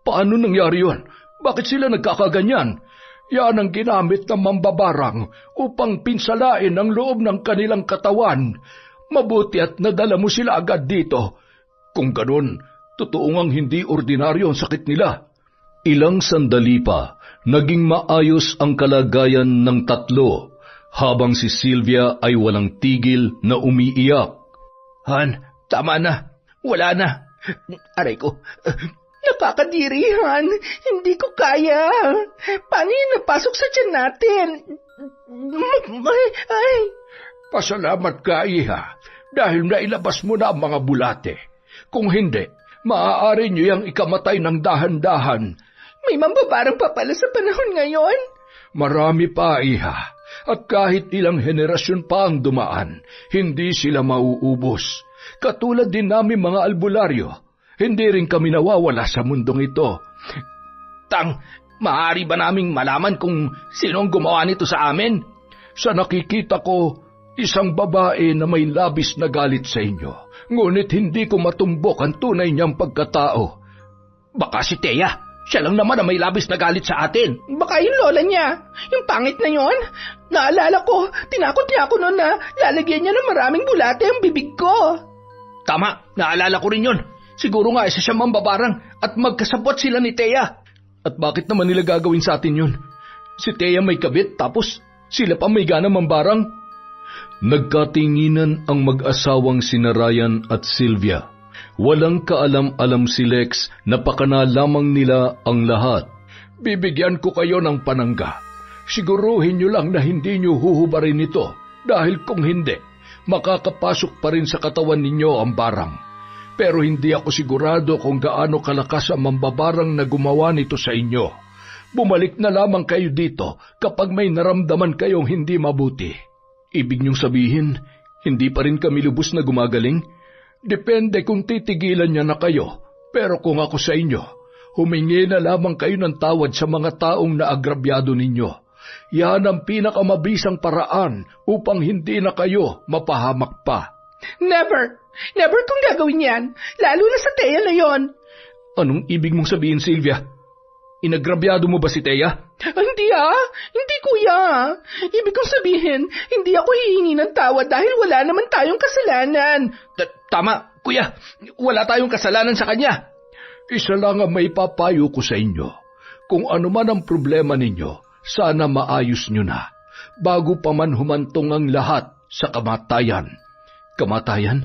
Paano nangyari yun? Bakit sila nagkakaganyan? Yan ang ginamit ng mambabarang upang pinsalain ang loob ng kanilang katawan. Mabuti at nadala mo sila agad dito. Kung ganun, totoo ngang hindi ordinaryo ang sakit nila. Ilang sandali pa, naging maayos ang kalagayan ng 3, habang si Sylvia ay walang tigil na umiiyak. Han, tama na. Wala na. Aray ko. Nakakadiri, Han. Hindi ko kaya. Paano yun napasok sa tiyan natin? Ay. Pasalamat ka, Iha, dahil nailabas mo na ang mga bulate. Kung hindi, maaari niyo yang ikamatay ng dahan-dahan. May mambabarang pa pala sa panahon ngayon? Marami pa, Iha. At kahit ilang henerasyon pa ang dumaan, hindi sila mauubos. Katulad din namin mga albularyo, hindi rin kami nawawala sa mundong ito. Tang, maaari ba naming malaman kung sino ang gumawa nito sa amin? Sa nakikita ko, isang babae na may labis na galit sa inyo, ngunit hindi ko matumbok ang tunay niyang pagkatao. Baka si Thea. Siya lang naman ang may labis na galit sa atin. Baka yung lola niya, yung pangit na yon. Naalala ko, tinakot niya ako noon na lalagyan niya ng maraming bulate ang bibig ko. Tama, naalala ko rin yon. Siguro nga isa siya mambabarang at magkasabot sila ni Thea. At bakit naman nila gagawin sa atin yun? Si Thea may kabit tapos sila pa may gana mambarang. Nagkatinginan ang mag-asawang sina Ryan at Sylvia. Walang kaalam-alam si Lex na pakana lamang nila ang lahat. Bibigyan ko kayo ng panangga. Siguruhin niyo lang na hindi niyo huhubarin ito dahil kung hindi, makakapasok pa rin sa katawan ninyo ang barang. Pero hindi ako sigurado kung gaano kalakas ang mambabarang na gumawa nito sa inyo. Bumalik na lamang kayo dito kapag may naramdaman kayong hindi mabuti. Ibig niyong sabihin, hindi pa rin kami lubos na gumagaling? Depende kung titigilan niya na kayo. Pero kung ako sa inyo, humingi na lamang kayo ng tawad sa mga taong naagrabyado ninyo. Yan ang pinakamabisang paraan upang hindi na kayo mapahamak pa. Never! Never kong gagawin yan, lalo na sa Thea na yon. Anong ibig mong sabihin, Sylvia? Inagrabyado mo ba si Thea? Hindi hindi kuya. Ibig kong sabihin, hindi ako hihingi ng tawad dahil wala naman tayong kasalanan. Tama, kuya. Wala tayong kasalanan sa kanya. Isa lang ang may papayo ko sa inyo. Kung ano man ang problema ninyo, sana maayos nyo na, bago pa man humantong ang lahat sa kamatayan. Kamatayan?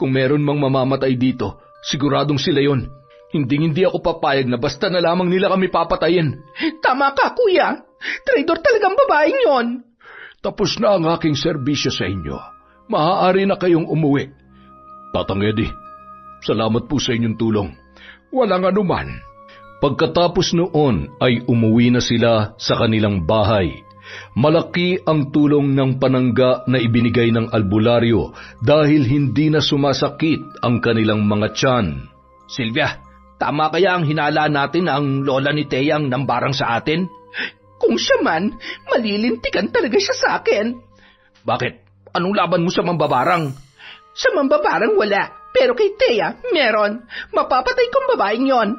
Kung meron mang mamamatay dito, siguradong sila yon. Hindi ako papayag na basta na lamang nila kami papatayin. Tama ka, kuya. Traidor talagang babaeng yon. Tapos na ang aking serbisyo sa inyo. Maaari na kayong umuwi. Tatang Eddie, salamat po sa inyong tulong. Walang anuman. Pagkatapos noon ay umuwi na sila sa kanilang bahay. Malaki ang tulong ng panangga na ibinigay ng albularyo dahil hindi na sumasakit ang kanilang mga tiyan. Sylvia, tama kaya ang hinala natin na ang lola ni Thea ang nambarang sa atin? Kung siya man, malilintikan talaga siya sa akin. Bakit? Anong laban mo sa mambabarang? Sa mambabarang wala. Pero kay Thea, meron. Mapapatay kong babaeng yon.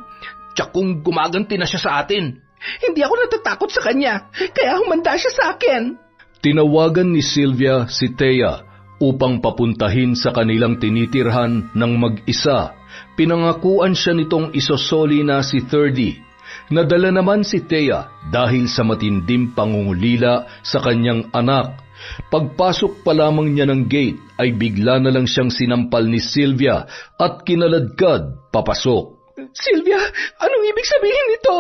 Tsak kung gumaganti na siya sa atin. Hindi ako natatakot sa kanya, kaya humanda siya sa akin. Tinawagan ni Sylvia si Thea upang papuntahin sa kanilang tinitirhan ng mag-isa. Pinangakuan siya nitong isosoli na si 30. Nadala naman si Thea dahil sa matinding pangungulila sa kanyang anak. Pagpasok pa lamang niya ng gate ay bigla na lang siyang sinampal ni Sylvia at kinaladkad papasok. Sylvia, anong ibig sabihin nito?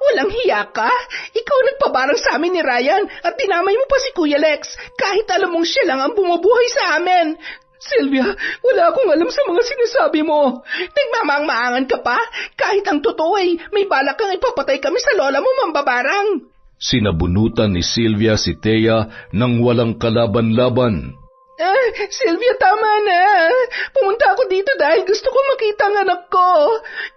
Walang hiya ka? Ikaw nagpabarang sa amin ni Ryan at tinamay mo pa si Kuya Lex kahit alam mong siya lang ang bumubuhay sa amin. Sylvia, wala akong alam sa mga sinasabi mo. Nagmamaang-maangan ka pa? Kahit ang totoo ay may balak kang ipapatay kami sa lola mo, mambabarang. Sinabunutan ni Sylvia si Thea nang walang kalaban-laban. Sylvia, tama na. Pumunta ako dito dahil gusto ko makita ang anak ko.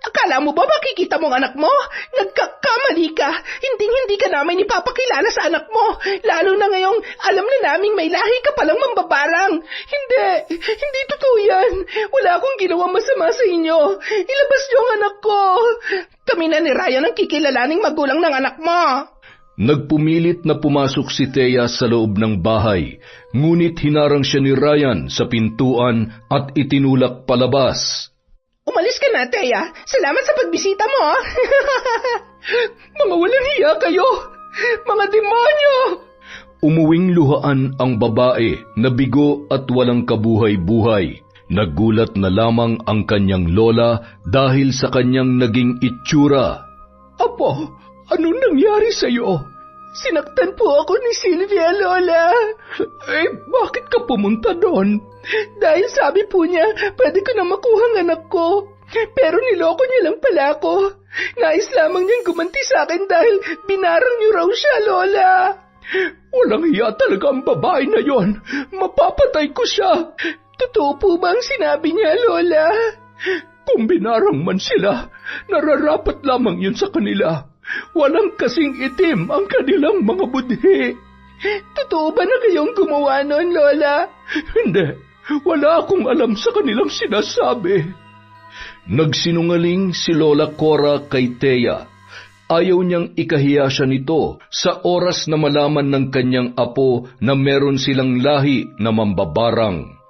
Akala mo ba makikita mo ang anak mo? Nagkakamali ka. Hindi ka namin ipapakilala sa anak mo. Lalo na ngayong alam na naming may lahi ka palang mambabarang. Hindi totoo yan. Wala akong ginawang masama sa inyo. Ilabas niyo ang anak ko. Kami na ni Ryan ang kikilalaning magulang ng anak mo. Nagpumilit na pumasok si Thea sa loob ng bahay, ngunit hinarang siya ni Ryan sa pintuan at itinulak palabas. Umalis ka na, Thea. Salamat sa pagbisita mo. Mga walang hiya kayo. Mga demonyo. Umuwing luhaan ang babae na bigo at walang kabuhay-buhay. Nagulat na lamang ang kanyang lola dahil sa kanyang naging itsura. Apo, anong nangyari sa'yo? Sinaktan po ako ni Sylvia, Lola. Bakit ka pumunta doon? Dahil sabi po niya, pwede ko na makuha ang anak ko. Pero niloko niya lang pala ako. Nais lamang niyang gumanti sa akin dahil binarang niyo raw siya, Lola. Walang hiya talaga ang babae na yon. Mapapatay ko siya. Totoo po ba ang sinabi niya, Lola? Kung binarang man sila, nararapat lamang yun sa kanila. Walang kasing itim ang kanilang mga budhi. Totoo ba na kayong gumawa nun, Lola? Hindi. Wala akong alam sa kanilang sinasabi. Nagsinungaling si Lola Cora kay Thea. Ayaw niyang ikahiya siya nito sa oras na malaman ng kanyang apo na meron silang lahi na mambabarang.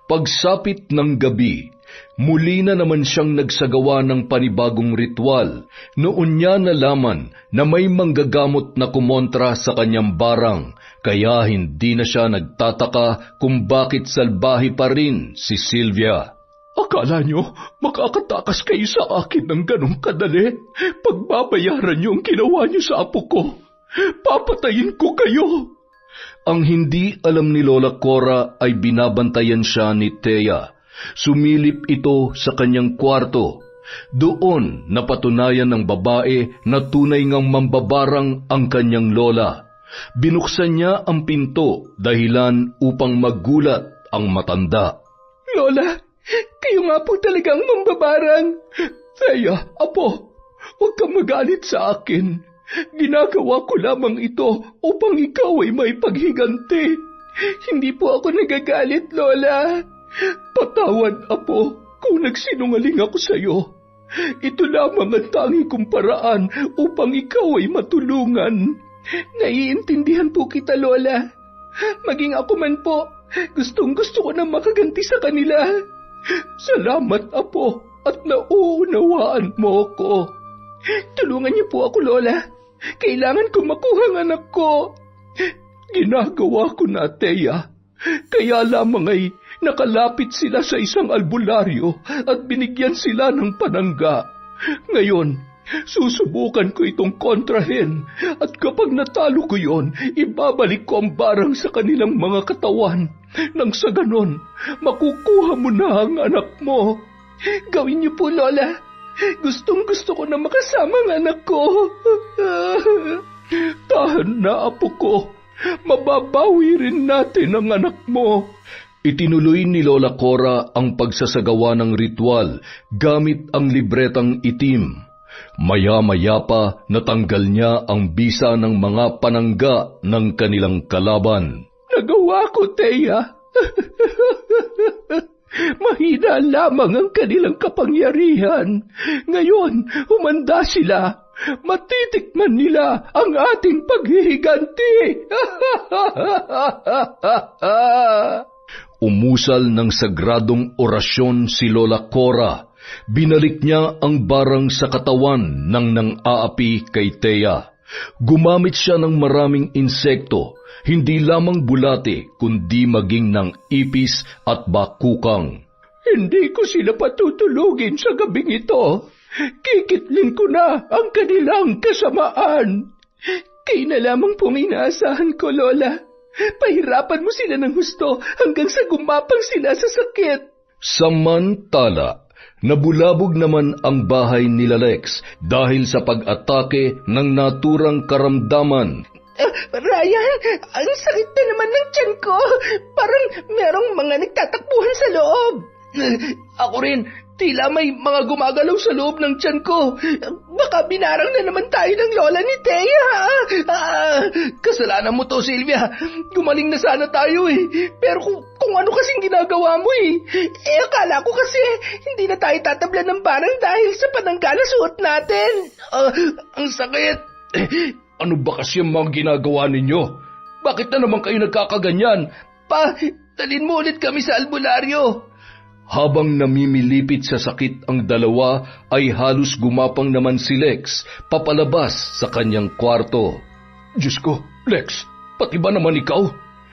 Pagsapit ng gabi, muli na naman siyang nagsagawa ng panibagong ritual. Noon niya nalaman na may manggagamot na kumontra sa kanyang barang, kaya hindi na siya nagtataka kung bakit salbahe pa rin si Sylvia. Akala nyo makakatakas kayo sa akin ng ganong kadali? Pagbabayaran nyo ang ginawa nyo sa apo ko. Papatayin ko kayo. Ang hindi alam ni Lola Cora ay binabantayan siya ni Thea. Sumilip ito sa kanyang kwarto. Doon napatunayan ng babae na tunay ngang mambabarang ang kanyang lola. Binuksan niya ang pinto dahilan upang magulat ang matanda. Lola, kayo nga po talagang mambabarang. Thea, apo, huwag kang magalit sa akin. Ginagawa ko lamang ito upang ikaw ay may paghiganti. Hindi po ako nagagalit, Lola. Patawad, apo, kung nagsinungaling ako sa iyo. Ito lamang ang tanging kong paraan upang ikaw ay matulungan. Naiintindihan po kita, Lola. Maging ako man po, gustong-gusto ko na makaganti sa kanila. Salamat, apo, at nauunawaan mo ko. Tulungan niyo po ako, Lola. Kailangan ko makuha ang anak ko. Ginagawa ko na, Thea. Kaya lamang ay nakalapit sila sa isang albularyo at binigyan sila ng panangga. Ngayon, susubukan ko itong kontrahin at kapag natalo ko yon, ibabalik ko ang barang sa kanilang mga katawan. Nang sa ganon, makukuha mo na ang anak mo. Gawin niyo po, Lola. Gustong-gusto ko na makasama ang anak ko. Tahan na, apo ko. Mababawi rin natin ang anak mo. Itinuloy ni Lola Cora ang pagsasagawa ng ritual gamit ang libretang itim. Maya-maya pa natanggal niya ang bisa ng mga panangga ng kanilang kalaban. Nagawa ko, Thea. Mahina lamang ang kanilang kapangyarihan. Ngayon, humanda sila. Matitikman nila ang ating paghihiganti. Umusal ng sagradong orasyon si Lola Cora. Binalik niya ang barang sa katawan ng nang-aapi kay Thea. Gumamit siya ng maraming insekto, hindi lamang bulate kundi maging ng ipis at bakukang. Hindi ko sila patutulugin sa gabing ito. Kikitlin ko na ang kanilang kasamaan. Kayo na lamang po may inaasahan ko, Lola. Pahirapan mo sila ng husto hanggang sa gumapang sila sa sakit. Samantala, nabulabog naman ang bahay nila Lex dahil sa pag-atake ng naturang karamdaman. Ryan, ang sakit na naman ng tiyan ko. Parang merong mga nagtatakbuhan sa loob. Ako rin, tila may mga gumagalaw sa loob ng tiyan ko. Baka binarang na naman tayo ng lola ni Thea. Kasalanan mo to, Sylvia. Gumaling na sana tayo eh. Pero kung ano kasing ginagawa mo eh. Akala ko kasi hindi na tayo tatablan ng barang dahil sa panangga na suot natin. Ang sakit. Ano ba kasi ang mga ginagawa ninyo? Bakit na naman kayo nagkakaganyan? Dalhin mo ulit kami sa albularyo. Habang namimilipit sa sakit ang dalawa, ay halos gumapang naman si Lex papalabas sa kanyang kwarto. Diyos ko, Lex, pati ba naman ikaw?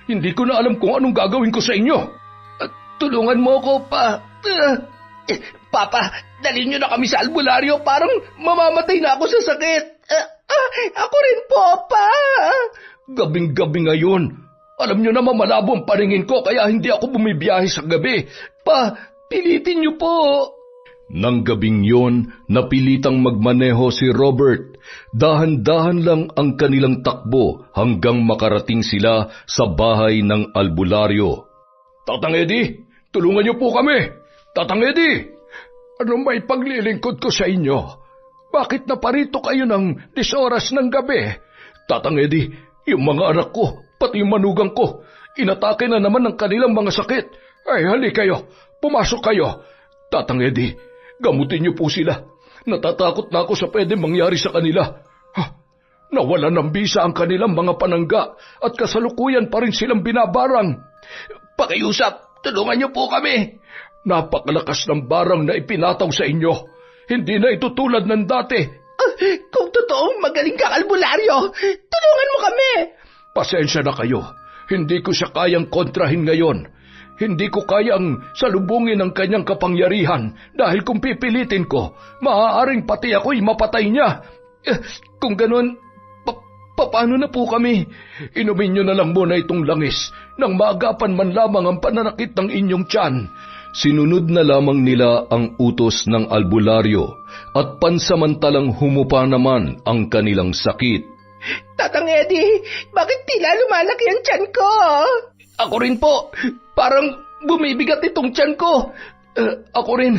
Hindi ko na alam kung anong gagawin ko sa inyo. Tulungan mo ko, Papa, dalhin niyo na kami sa albularyo. Parang mamamatay na ako sa sakit. Ako rin po, Pa. Gabing-gabi ngayon. Alam niyo naman malabo ang paningin ko kaya hindi ako bumibiyahe sa gabi. Pilitin niyo po. Nang gabing yon, napilitang magmaneho si Robert. Dahan-dahan lang ang kanilang takbo hanggang makarating sila sa bahay ng albularyo. Tatang Eddie, tulungan niyo po kami. Tatang Eddie, ano may paglilingkod ko sa inyo? Bakit naparito kayo ng 10 oras ng gabi? Tatang Eddie, yung mga anak ko, pati yung manugang ko, inatake na naman ng kanilang mga sakit. Ay, hali kayo, pumasok kayo. Tatang Eddie, gamutin niyo po sila. Natatakot na ako sa pwedeng mangyari sa kanila. Nawala ng bisa ang kanilang mga panangga at kasalukuyan pa rin silang binabarang. Pakiusap, tulungan niyo po kami. Napakalakas ng barang na ipinataw sa inyo. Hindi na ito tulad ng dati. Kung totoong magaling ka albularyo, tulungan mo kami. Pasensya na kayo. Hindi ko siya kayang kontrahin ngayon. Hindi ko kayang salubungin ang kanyang kapangyarihan dahil kung pipilitin ko, maaaring pati ako'y mapatay niya. Kung ganun, paano na po kami? Inumin niyo na lang muna itong langis nang maagapan man lamang ang pananakit ng inyong tiyan. Sinunod na lamang nila ang utos ng albularyo at pansamantalang humupa naman ang kanilang sakit. Tatang Eddie, bakit tila lumalaki ang tiyan ko? Ako rin po. Parang bumibigat itong tiyan ko. Ako rin.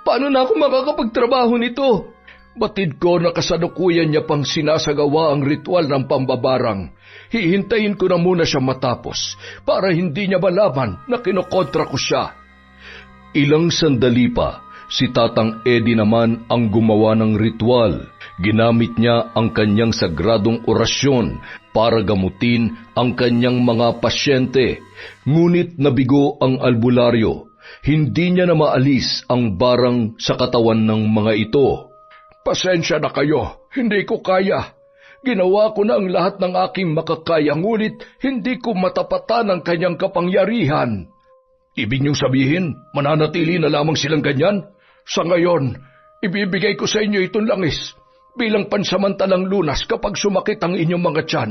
Paano na ako makakapagtrabaho nito? Batid ko na kasalukuyan niya pang sinasagawa ang ritual ng pambabarang. Hihintayin ko na muna siya matapos para hindi niya malaman na kinokontra ko siya. Ilang sandali pa, si Tatang Eddie naman ang gumawa ng ritual. Ginamit niya ang kanyang sagradong orasyon para gamutin ang kanyang mga pasyente. Ngunit nabigo ang albularyo. Hindi niya na maalis ang barang sa katawan ng mga ito. Pasensya na kayo, hindi ko kaya. Ginawa ko na ang lahat ng aking makakaya, ngunit hindi ko matapatan ang kanyang kapangyarihan. Ibig niyong sabihin, mananatili na lamang silang ganyan? Sa ngayon, ibibigay ko sa inyo itong langis bilang pansamantalang lunas kapag sumakit ang inyong mga tiyan.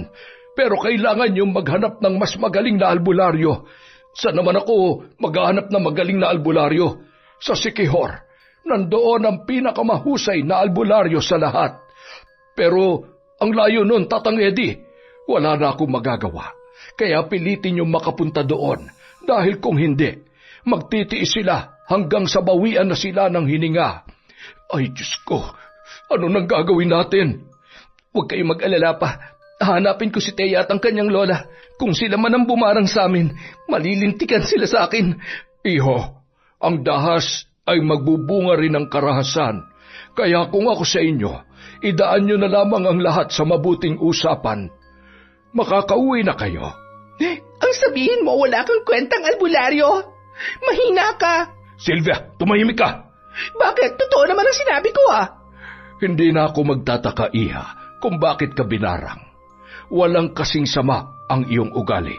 Pero kailangan niyong maghanap ng mas magaling na albularyo. Saan naman ako maghahanap ng magaling na albularyo? Sa Siquijor. Nandoon ang pinakamahusay na albularyo sa lahat. Pero ang layo nun, Tatang Eddie, wala na akong magagawa. Kaya pilitin niyong makapunta doon. Dahil kung hindi, magtitiis sila hanggang sa bawian na sila ng hininga. Ay, Diyos ko, ano nang gagawin natin? Huwag kayong mag-alala pa. Hanapin ko si Thea at ang kanyang lola. Kung sila man ang bumarang sa amin, malilintikan sila sa akin. Iho, ang dahas ay magbubunga rin ng karahasan. Kaya kung ako sa inyo, idaan nyo na lamang ang lahat sa mabuting usapan. Makakauwi na kayo. Ang sabihin mo, wala kang kwentang albularyo. Mahina ka. Sylvia, tumahimik ka! Bakit? Totoo naman ang sinabi ko Hindi na ako magtataka, Iha, kung bakit ka binarang. Walang kasing sama ang iyong ugali.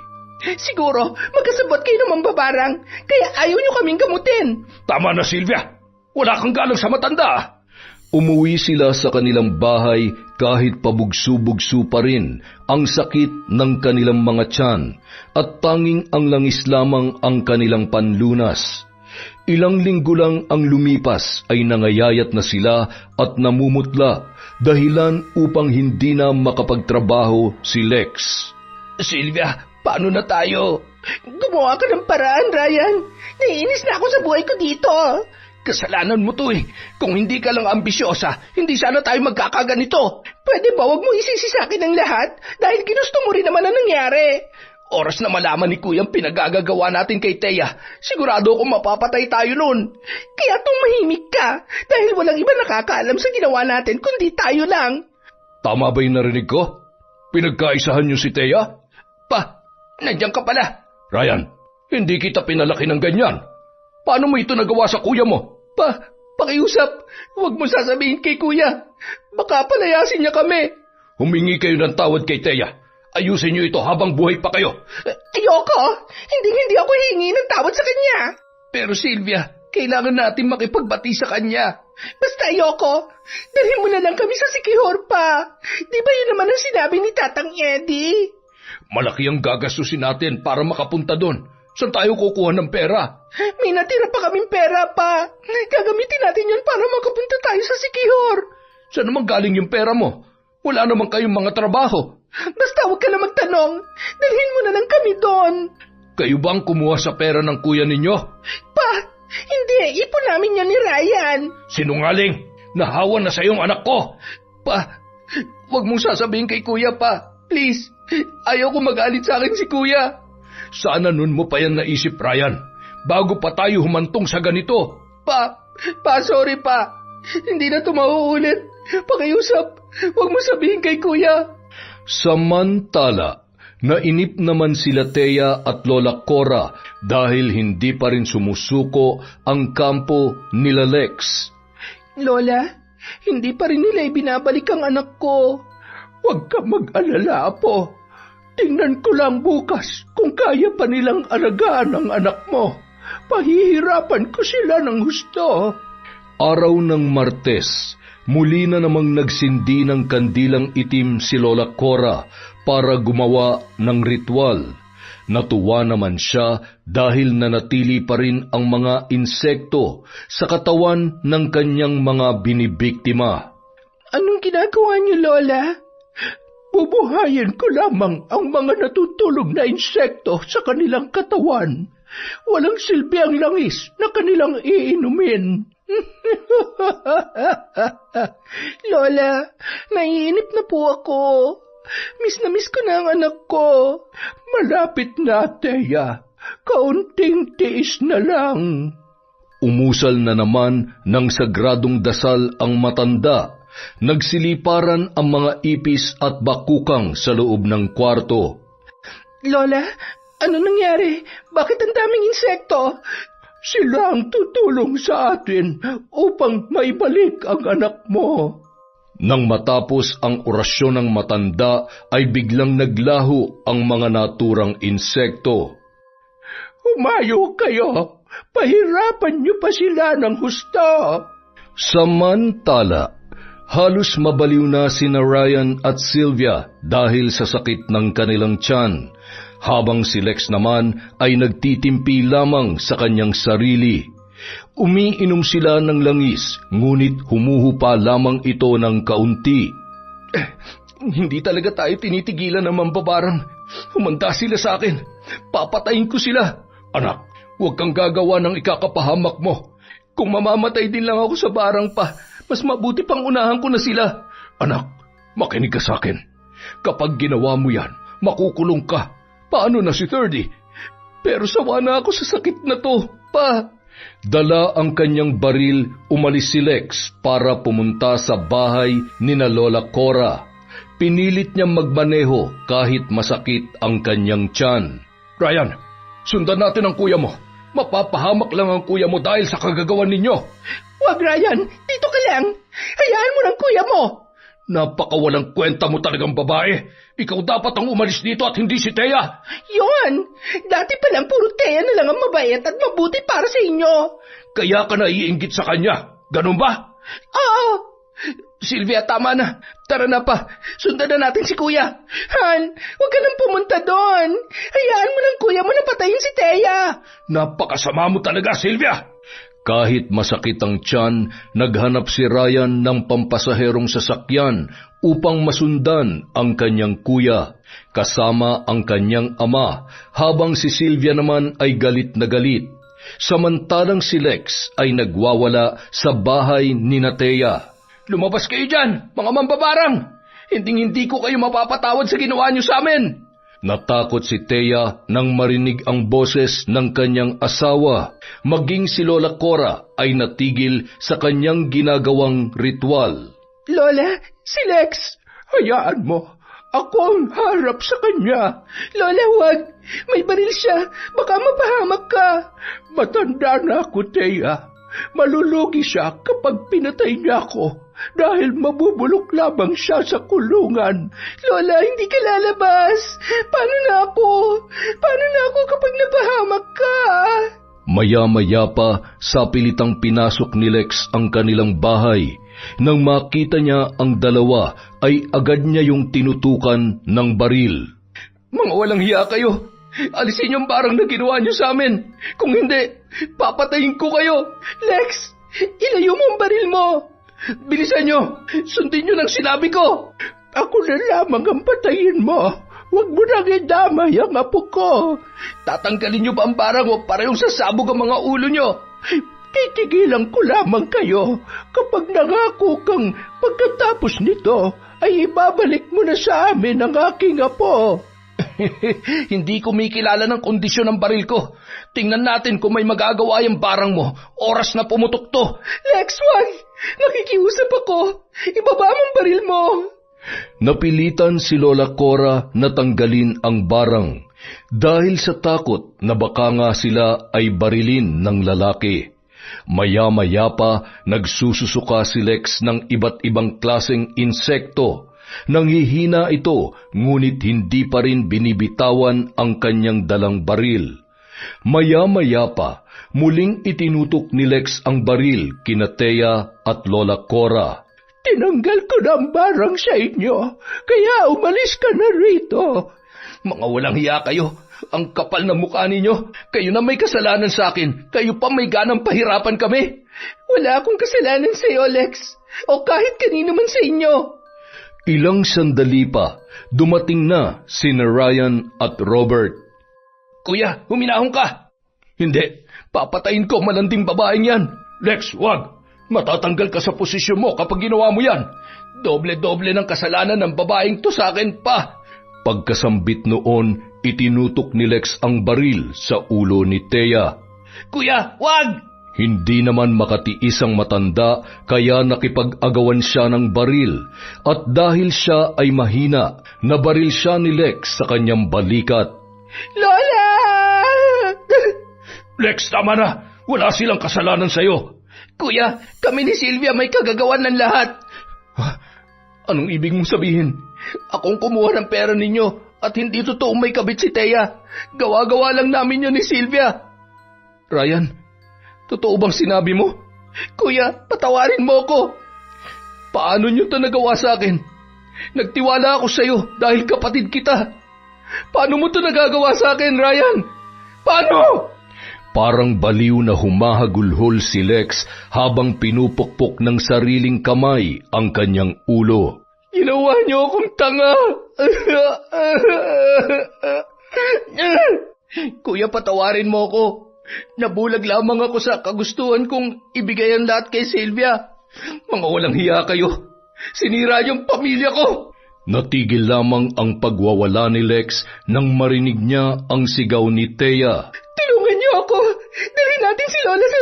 Siguro, magkasabot kayo ng mambabarang, kaya ayaw nyo kaming gamutin. Tama na, Sylvia! Wala kang galang sa matanda! Umuwi sila sa kanilang bahay kahit pabugso-bugso pa rin ang sakit ng kanilang mga tiyan at tanging ang langis lamang ang kanilang panlunas. Ilang linggo lang ang lumipas ay nangayayat na sila at namumutla dahilan upang hindi na makapagtrabaho si Lex. Sylvia, paano na tayo? Gumawa ka ng paraan, Ryan. Naiinis na ako sa buhay ko dito. Kasalanan mo to Kung hindi ka lang ambisyosa, hindi sana tayo magkakaganito. Pwede ba wag mo isisi sa akin ang lahat? Dahil ginusto mo rin naman ang nangyari. Oras na malaman ni Kuya ang pinagagagawa natin kay Thea, sigurado akong mapapatay tayo nun. Kaya tumahimik ka, dahil walang iba nakakaalam sa ginawa natin kundi tayo lang. Tama ba yung narinig ko? Pinagkaisahan niyo si Thea? Nandiyan ka pala. Ryan, hindi kita pinalaki ng ganyan. Paano mo ito nagawa sa kuya mo? Pakiusap, huwag mo sasabihin kay Kuya. Baka palayasin niya kami. Humingi kayo ng tawad kay Thea. Ayusin niyo ito habang buhay pa kayo. Ayoko. Hindi ako hihingi ng tawad sa kanya. Pero Sylvia, kailangan natin makipagbati sa kanya. Basta ayoko. Dalhin mo na lang kami sa Sikihor pa. Di ba yun naman ang sinabi ni Tatang Eddie? Malaki ang gagastusin natin para makapunta doon. Saan tayo kukuha ng pera? May natira pa kaming pera pa. Gagamitin natin yun para makapunta tayo sa Sikihor. Saan naman galing yung pera mo? Wala naman kayong mga trabaho. Basta huwag ka na magtanong. Dalhin mo na lang kami doon. Kayo bang kumuha sa pera ng kuya ninyo? Hindi. Ipon namin yan ni Ryan. Sinungaling! Nahawa na sa iyong anak ko! Huwag mong sasabihin kay Kuya pa. Please, ayaw ko magalit sa akin si Kuya. Sana nun mo pa yan naisip, Ryan, bago pa tayo humantong sa ganito. Sorry pa. Hindi na ito mauulit. Pakiusap, huwag mo sabihin kay Kuya. Samantala, nainip naman sila Thea at Lola Cora dahil hindi pa rin sumusuko ang kampo nila Lex. Lola, hindi pa rin nila ibinabalik ang anak ko. Huwag kang mag-alala, Apo. Tingnan ko lang bukas kung kaya pa nilang alagaan ang anak mo. Pahihirapan ko sila ng husto. Araw ng Martes, muli na namang nagsindi ng kandilang itim si Lola Cora para gumawa ng ritual. Natuwa naman siya dahil nanatili pa rin ang mga insekto sa katawan ng kanyang mga binibiktima. Anong ginagawa niyo, Lola? Bubuhayin ko lamang ang mga natutulog na insekto sa kanilang katawan. Walang silbi ang langis na kanilang iinumin. Lola, naiinip na po ako. Miss na miss ko na ang anak ko. Malapit na, Thea. Kaunting tiis na lang. Umusal na naman ng sagradong dasal ang matanda. Nagsiliparan ang mga ipis at bakukang sa loob ng kwarto. Lola, ano nangyari? Bakit ang daming insekto? Sila ang tutulong sa atin upang maibalik ang anak mo. Nang matapos ang orasyon ng matanda ay biglang naglaho ang mga naturang insekto. Humayo kayo! Pahirapan niyo pa sila ng husto! Samantala, halos mabaliw na sina Ryan at Sylvia dahil sa sakit ng kanilang tiyan, habang si Lex naman ay nagtitimpi lamang sa kanyang sarili. Umiinom sila ng langis, ngunit humuhupa lamang ito ng kaunti. Hindi talaga tayo tinitigilan ng mambabarang. Humanda sila sa akin. Papatayin ko sila. Anak, huwag kang gagawa ng ikakapahamak mo. Kung mamamatay din lang ako sa barang pa, mas mabuti pang unahan ko na sila. Anak, makinig ka sa akin. Kapag ginawa mo yan, makukulong ka. Paano na si 30? Pero sawa na ako sa sakit na to, Pa. Dala ang kanyang baril, umalis si Lex para pumunta sa bahay ni na Lola Cora. Pinilit niyang magmaneho kahit masakit ang kanyang tiyan. Ryan, sundan natin ang kuya mo. Mapapahamak lang ang kuya mo dahil sa kagagawan ninyo. Wag, Ryan. Dito ka lang. Hayaan mo ng kuya mo. Napakawalang kwenta mo talagang babae. Ikaw dapat ang umalis dito at hindi si Thea. Yon! Dati pa lang puro Thea na lang ang mabait at mabuti para sa inyo. Kaya ka naiinggit sa kanya. Ganun ba? Oo! Sylvia, tama na. Tara na pa. Sundan na natin si kuya. Han, huwag ka nang pumunta doon. Hayaan mo ng kuya mo na patayin si Thea. Napakasama mo talaga, Sylvia. Kahit masakit ang tiyan, naghanap si Ryan ng pampasaherong sasakyan upang masundan ang kanyang kuya, kasama ang kanyang ama, habang si Sylvia naman ay galit na galit. Samantalang si Lex ay nagwawala sa bahay ni Thea. Lumabas kayo dyan, mga mambabarang. Hinding-hindi ko kayo mapapatawad sa ginawa niyo sa amin. Natakot si Thea nang marinig ang boses ng kanyang asawa. Maging si Lola Cora ay natigil sa kanyang ginagawang ritual. Lola, si Lex. Hayaan mo. Ako ang harap sa kanya. Lola, huwag. May baril siya. Baka mapahamak ka. Matanda na ako, Thea. Malulugi siya kapag pinatay niya ako dahil mabubulok lamang siya sa kulungan. Lola, hindi ka lalabas. Paano na ako? Paano na ako kapag napahamak ka? Maya-maya pa, sa pilitang pinasok ni Lex ang kanilang bahay. Nang makita niya ang dalawa, ay agad niya yung tinutukan ng baril. Mga walang hiya kayo! Alisin yung barang na ginawa niyo sa amin! Kung hindi, papatayin ko kayo! Lex, ilayo mo ang baril mo! Bilisan niyo! Sundin niyo ng sinabi ko! Ako na lamang ang patayin mo! Huwag mo nang idamay ang apo ko! Tatanggalin niyo ba ang barang o parehong sasabog ang mga ulo niyo? Titigilan ko lamang kayo kapag nangako kang pagkatapos nito ay ibabalik mo na sa amin ang aking apo. Hindi kumikilala ng kondisyon ng baril ko. Tingnan natin kung may magagawa yung barang mo. Oras na pumutok to. Lex, wag! Nakikiusap ako. Ibaba mo ang baril mo. Napilitan si Lola Cora na tanggalin ang barang dahil sa takot na baka nga sila ay barilin ng lalaki. Maya-maya pa nagsususuka si Lex ng iba't ibang klaseng insekto. Nanghihina ito, ngunit hindi pa rin binibitawan ang kanyang dalang baril. Maya-maya pa, muling itinutok ni Lex ang baril kina Thea at Lola Cora. Tinanggal ko na ang barang sa inyo, kaya umalis ka na rito. Mga walang hiya kayo. Ang kapal na mukha ninyo. Kayo na may kasalanan sa akin. Kayo pa may ganang pahirapan kami. Wala akong kasalanan sa iyo, Lex. O kahit kanino man sa inyo. Ilang sandali pa, dumating na sina Ryan at Robert. Kuya, huminahon ka. Hindi, papatayin ko malanding babaeng yan. Lex, wag. Matatanggal ka sa posisyon mo kapag ginawa mo yan. Doble-doble ng kasalanan ng babaeng to sa akin pa. Pagkasambit noon, itinutok ni Lex ang baril sa ulo ni Thea. Kuya, wag! Hindi naman makatiis ang matanda, kaya nakipag-agawan siya ng baril. At dahil siya ay mahina, nabaril siya ni Lex sa kanyang balikat. Lola! Lex, tama na! Wala silang kasalanan sa'yo. Kuya, kami ni Sylvia may kagagawan ng lahat. Anong ibig mong sabihin? Akong kumuha ng pera ninyo at hindi totoong may kabit si Thea. Gawa-gawa lang namin yun ni Sylvia. Ryan, totoo bang sinabi mo? Kuya, patawarin mo ko. Paano niyo ito nagawa sa akin? Nagtiwala ako sa iyo dahil kapatid kita. Paano mo ito nagagawa sa akin, Ryan? Paano? Parang baliw na humahagulhol si Lex habang pinupukpok ng sariling kamay ang kanyang ulo. Ginawa niyo akong tanga. Kuya, patawarin mo ko. Nabulag lamang ako sa kagustuhan kong ibigay ang lahat kay Sylvia. Mga walang hiya kayo. Sinira yung pamilya ko. Natigil lamang ang pagwawala ni Lex nang marinig niya ang sigaw ni Thea. Tulungan niyo ako. Dalhin natin si Lola sa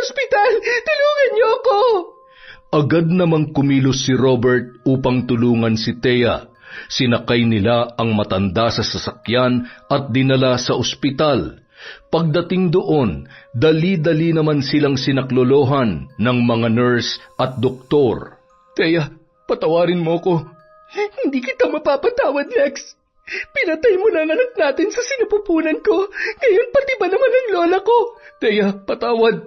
Agad namang kumilos si Robert upang tulungan si Thea. Sinakay nila ang matanda sa sasakyan at dinala sa ospital. Pagdating doon, dali-dali naman silang sinaklolohan ng mga nurse at doktor. Thea, patawarin mo ko. Hindi kita mapapatawad, Lex. Pinatay mo na ang anak natin sa sinapupunan ko. Ngayon pati ba naman ang lola ko? Thea, patawad.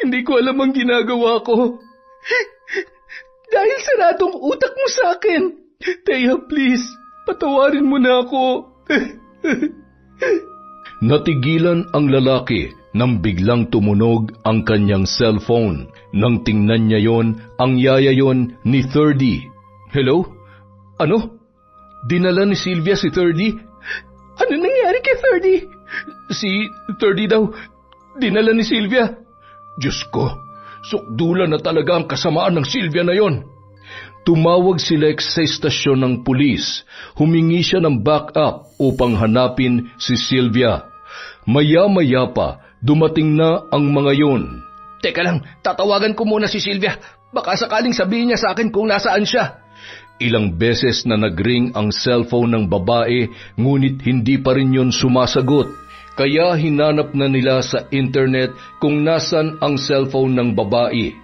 Hindi ko alam ang ginagawa ko. Dahil saradong utak mo sa akin. Thea, please, patawarin mo na ako. Natigilan ang lalaki nang biglang tumunog ang kanyang cellphone. Nang tingnan niya yon, ang yaya yon ni 30. Hello? Ano? Dinala ni Sylvia si 30? Ano nangyari kay 30? Si 30 daw, dinala ni Sylvia. Diyos ko, sukdulan na talaga ang kasamaan ng Sylvia na yon. Tumawag si Lex sa istasyon ng pulis. Humingi siya ng backup upang hanapin si Sylvia. Maya-maya pa, dumating na ang mga yon. Teka lang, tatawagan ko muna si Sylvia. Baka sakaling sabihin niya sa akin kung nasaan siya. Ilang beses na nagring ang cellphone ng babae, ngunit hindi pa rin yon sumasagot. Kaya hinanap na nila sa internet kung nasan ang cellphone ng babae.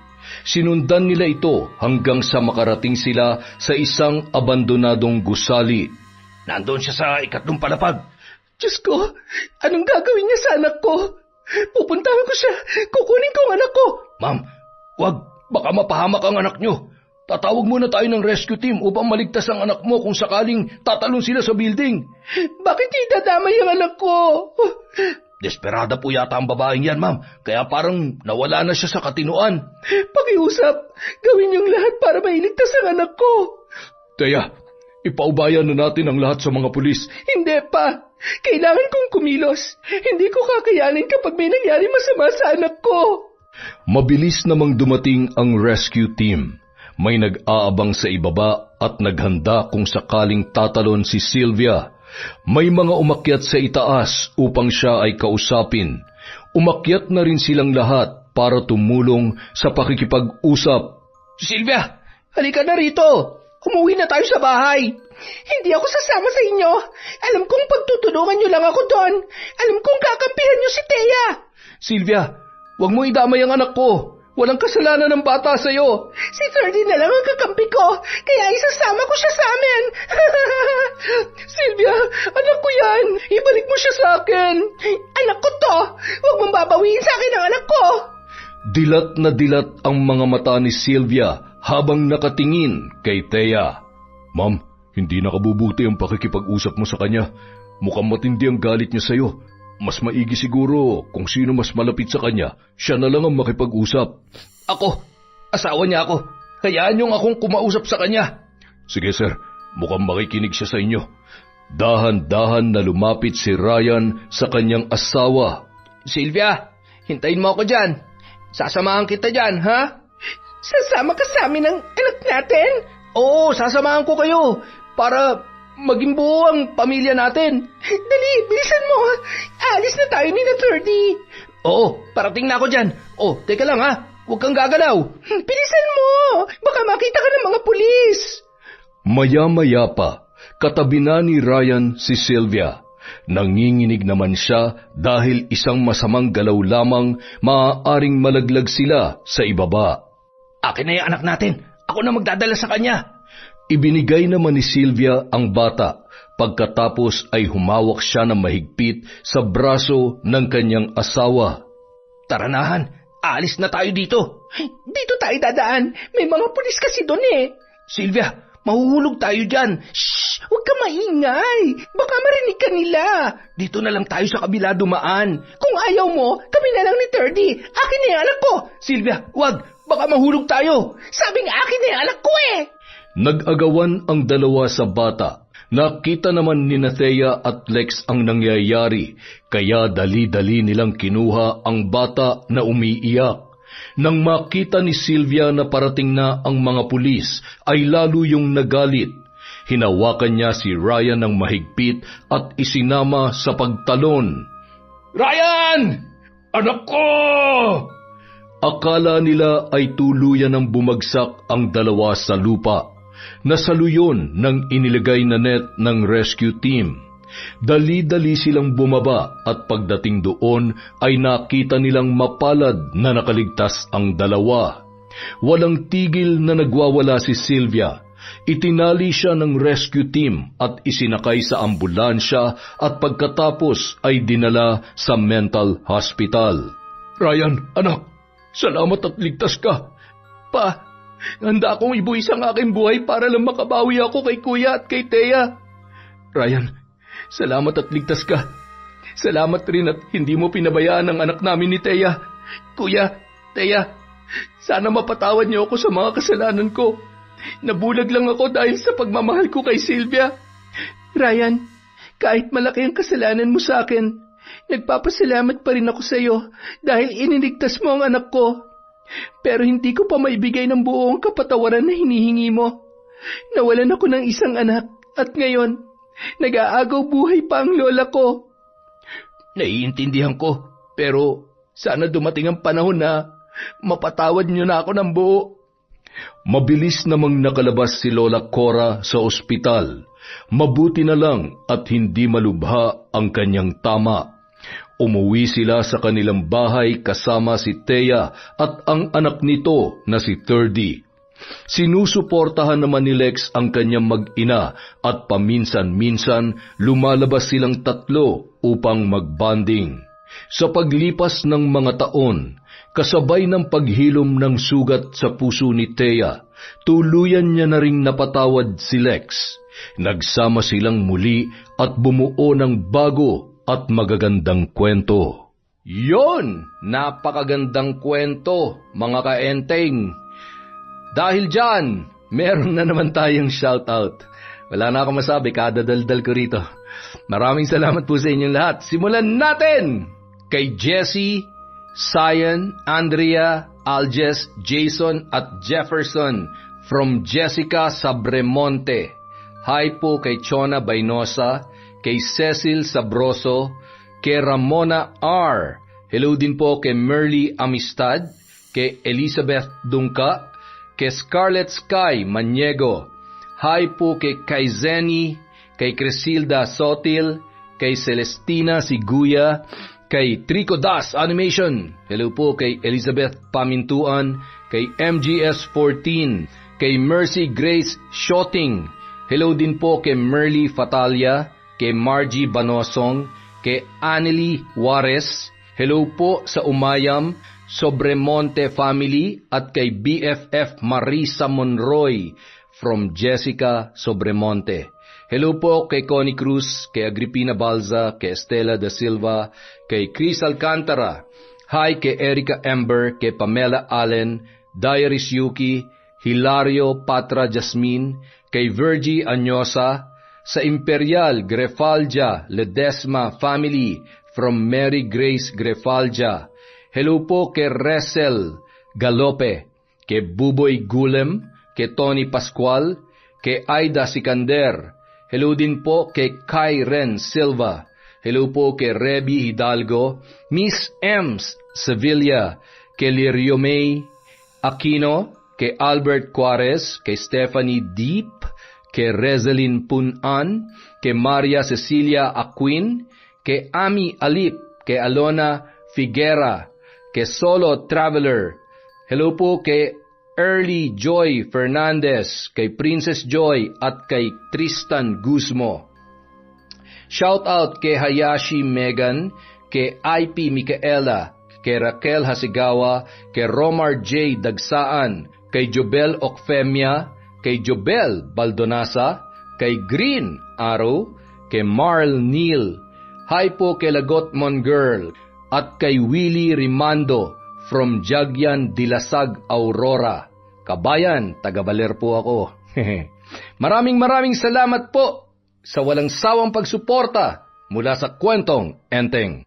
Sinundan nila ito hanggang sa makarating sila sa isang abandonadong gusali. Nandoon siya sa 3 palapag. Diyos ko, anong gagawin niya sa anak ko? Pupuntahan ko siya, kukunin ko ang anak ko. Ma'am, wag, baka mapahamak ang anak niyo. Tatawag muna tayo ng rescue team upang maligtas ang anak mo kung sakaling tatalon sila sa building. Bakit idadamay ang anak ko? Desperada po yata ang babaeng yan, ma'am. Kaya parang nawala na siya sa katinuan. Pakiusap, gawin niyong lahat para mailigtas ang anak ko. Thea, ipaubayan na natin ang lahat sa mga pulis. Hindi pa. Kailangan kong kumilos. Hindi ko kakayanin kapag may nangyari masama sa anak ko. Mabilis namang dumating ang rescue team. May nag-aabang sa ibaba at naghanda kung sakaling tatalon si Sylvia. May mga umakyat sa itaas upang siya ay kausapin. Umakyat na rin silang lahat para tumulong sa pakikipag-usap. Sylvia, halika na rito. Umuwi na tayo sa bahay. Hindi ako sasama sa inyo. Alam kong pagtutulungan niyo lang ako doon. Alam kong kakampihan niyo si Thea. Sylvia, wag mo idamay ang anak ko. Walang kasalanan ng bata sa'yo. Si 30 na lang ang kakampi ko, kaya isasama ko siya sa amin. Sylvia, anak ko yan. Ibalik mo siya sa akin. Anak ko to. Huwag mong babawiin sa akin ang anak ko. Dilat na dilat ang mga mata ni Sylvia habang nakatingin kay Thea. Ma'am, hindi nakabubuti ang pakikipag-usap mo sa kanya. Mukhang matindi ang galit niya sa'yo. Mas maigi siguro kung sino mas malapit sa kanya, siya na lang ang makipag-usap. Ako, asawa niya ako. Hayaan niyong akong kumausap sa kanya. Sige sir, mukhang makikinig siya sa inyo. Dahan-dahan na lumapit si Ryan sa kanyang asawa. Sylvia, hintayin mo ako dyan. Sasamahan kita dyan, ha? Sasama ka sa amin ng anak natin? Oo, sasamahan ko kayo para maging buo ang pamilya natin. Dali, bilisan mo. Alis na tayo ni na 30. Oo, parating na ako dyan. Oh, teka lang ha. Huwag kang gagalaw. Bilisan mo. Baka makita ka ng mga pulis. Maya-maya pa, katabi na ni Ryan si Sylvia. Nanginginig naman siya dahil isang masamang galaw lamang maaaring malaglag sila sa ibaba. Akin na yung anak natin. Ako na magdadala sa kanya. Ibinigay naman ni Sylvia ang bata. Pagkatapos ay humawak siya ng mahigpit sa braso ng kanyang asawa. Taranahan, alis na tayo dito. Dito tayo dadaan. May mga pulis kasi doon eh. Sylvia, mahuhulog tayo dyan. Shh! Huwag ka maingay. Baka marinig ka nila. Dito na lang tayo sa kabila dumaan. Kung ayaw mo, kami na lang ni 30. Akin na yung anak ko. Sylvia, wag. Baka mahulog tayo. Sabing akin na yung anak ko eh. Nag-agawan ang dalawa sa bata. Nakita naman ni Thea at Lex ang nangyayari, kaya dali-dali nilang kinuha ang bata na umiiyak. Nang makita ni Sylvia na parating na ang mga pulis, ay lalo yung nagalit. Hinawakan niya si Ryan ng mahigpit at isinama sa pagtalon. Ryan! Anak ko! Akala nila ay tuluyan ng bumagsak ang dalawa sa lupa. Nasaluyon ng inilagay na net ng rescue team. Dali-dali silang bumaba at pagdating doon ay nakita nilang mapalad na nakaligtas ang dalawa. Walang tigil na nagwawala si Sylvia. Itinali siya ng rescue team at isinakay sa ambulansya at pagkatapos ay dinala sa mental hospital. Ryan, anak, salamat at ligtas ka. Pa, handa akong ibuwis ang aking buhay para lang makabawi ako kay Kuya at kay Thea. Ryan, salamat at ligtas ka. Salamat rin at hindi mo pinabayaan ang anak namin ni Thea. Kuya, Thea, sana mapatawad niyo ako sa mga kasalanan ko. Nabulag lang ako dahil sa pagmamahal ko kay Sylvia. Ryan, kahit malaki ang kasalanan mo sa akin, nagpapasalamat pa rin ako sa iyo dahil iniligtas mo ang anak ko. Pero hindi ko pa maibigay ng buong kapatawaran na hinihingi mo. Nawalan ako ng isang anak at ngayon, nag-aagaw buhay pa ang lola ko. Naiintindihan ko, pero sana dumating ang panahon na mapatawad niyo na ako ng buo. Mabilis namang nakalabas si Lola Cora sa ospital. Mabuti na lang at hindi malubha ang kanyang tama. Umuwi sila sa kanilang bahay kasama si Thea at ang anak nito na si Thirdy. Sinusuportahan naman ni Lex ang kanyang mag-ina at paminsan-minsan lumalabas silang tatlo upang magbanding. Sa paglipas ng mga taon, kasabay ng paghilom ng sugat sa puso ni Thea, tuluyan niya na ring napatawad si Lex. Nagsama silang muli at bumuo ng bago at magagandang kwento. Yon! Napakagandang kwento, mga kaenteng. Dahil dyan, meron na naman tayong shoutout. Wala na akong masabi, kadadaldal ko rito. Maraming salamat po sa inyong lahat. Simulan natin! Kay Jessie, Cyan, Andrea, Alges, Jason at Jefferson from Jessica Sabremonte. Hi po kay Chona Bainosa, kay Cecil Sabroso, kay Ramona R. Hello din po kay Merly Amistad, kay Elizabeth Dungka, kay Scarlet Sky Maniego. Hi po kay Kaizeni, kay Crisilda Sotil, kay Celestina Siguya, kay Trico Das Animation. Hello po kay Elizabeth Pamintuan, kay MGS14, kay Mercy Grace Shooting. Hello din po kay Merly Fatalia, kay Margie Banosong, kay Anneli Juarez. Hello po sa Umayam, Sobremonte family at kay BFF Marisa Monroy from Jessica Sobremonte. Hello po kay Connie Cruz, kay Agripina Balza, kay Estela da Silva, kay Chris Alcantara. Hi kay Erica Ember, kay Pamela Allen, Diaries Yuki, Hilario Patra Jasmine, kay Virgie Anyosa, sa Imperial Grefalja Ledesma family from Mary Grace Grefalja. Hello po kay Resel Galope, kay Buboy Gulem, kay Tony Pascual, kay Aida Sikander. Hello din po kay Kyren Silva. Hello po kay Reby Hidalgo, Miss Ems Sevilla, kay Lirio May Aquino, kay Albert Juarez, kay Stephanie Deep, kay Rezelin Punan, kay Maria Cecilia Aquin, kay Ami Alip, kay Alona Figuera, kay Solo Traveler. Hello po kay Early Joy Fernandez, kay Princess Joy at kay Tristan Guzmo. Shout out kay Hayashi Megan, kay IP Micaela, kay Raquel Hasigawa, kay Romar J. Dagsaan, kay Jobel Ocfemia, kay Jobel Baldonasa, kay Green Arrow, kay Marl Neal. Hi po kay Lagot Mongirl at kay Willie Rimando from Jagyan Dilasag Aurora. Kabayan, taga-Baler po ako. Maraming salamat po sa walang sawang pagsuporta mula sa Kwentong Enteng.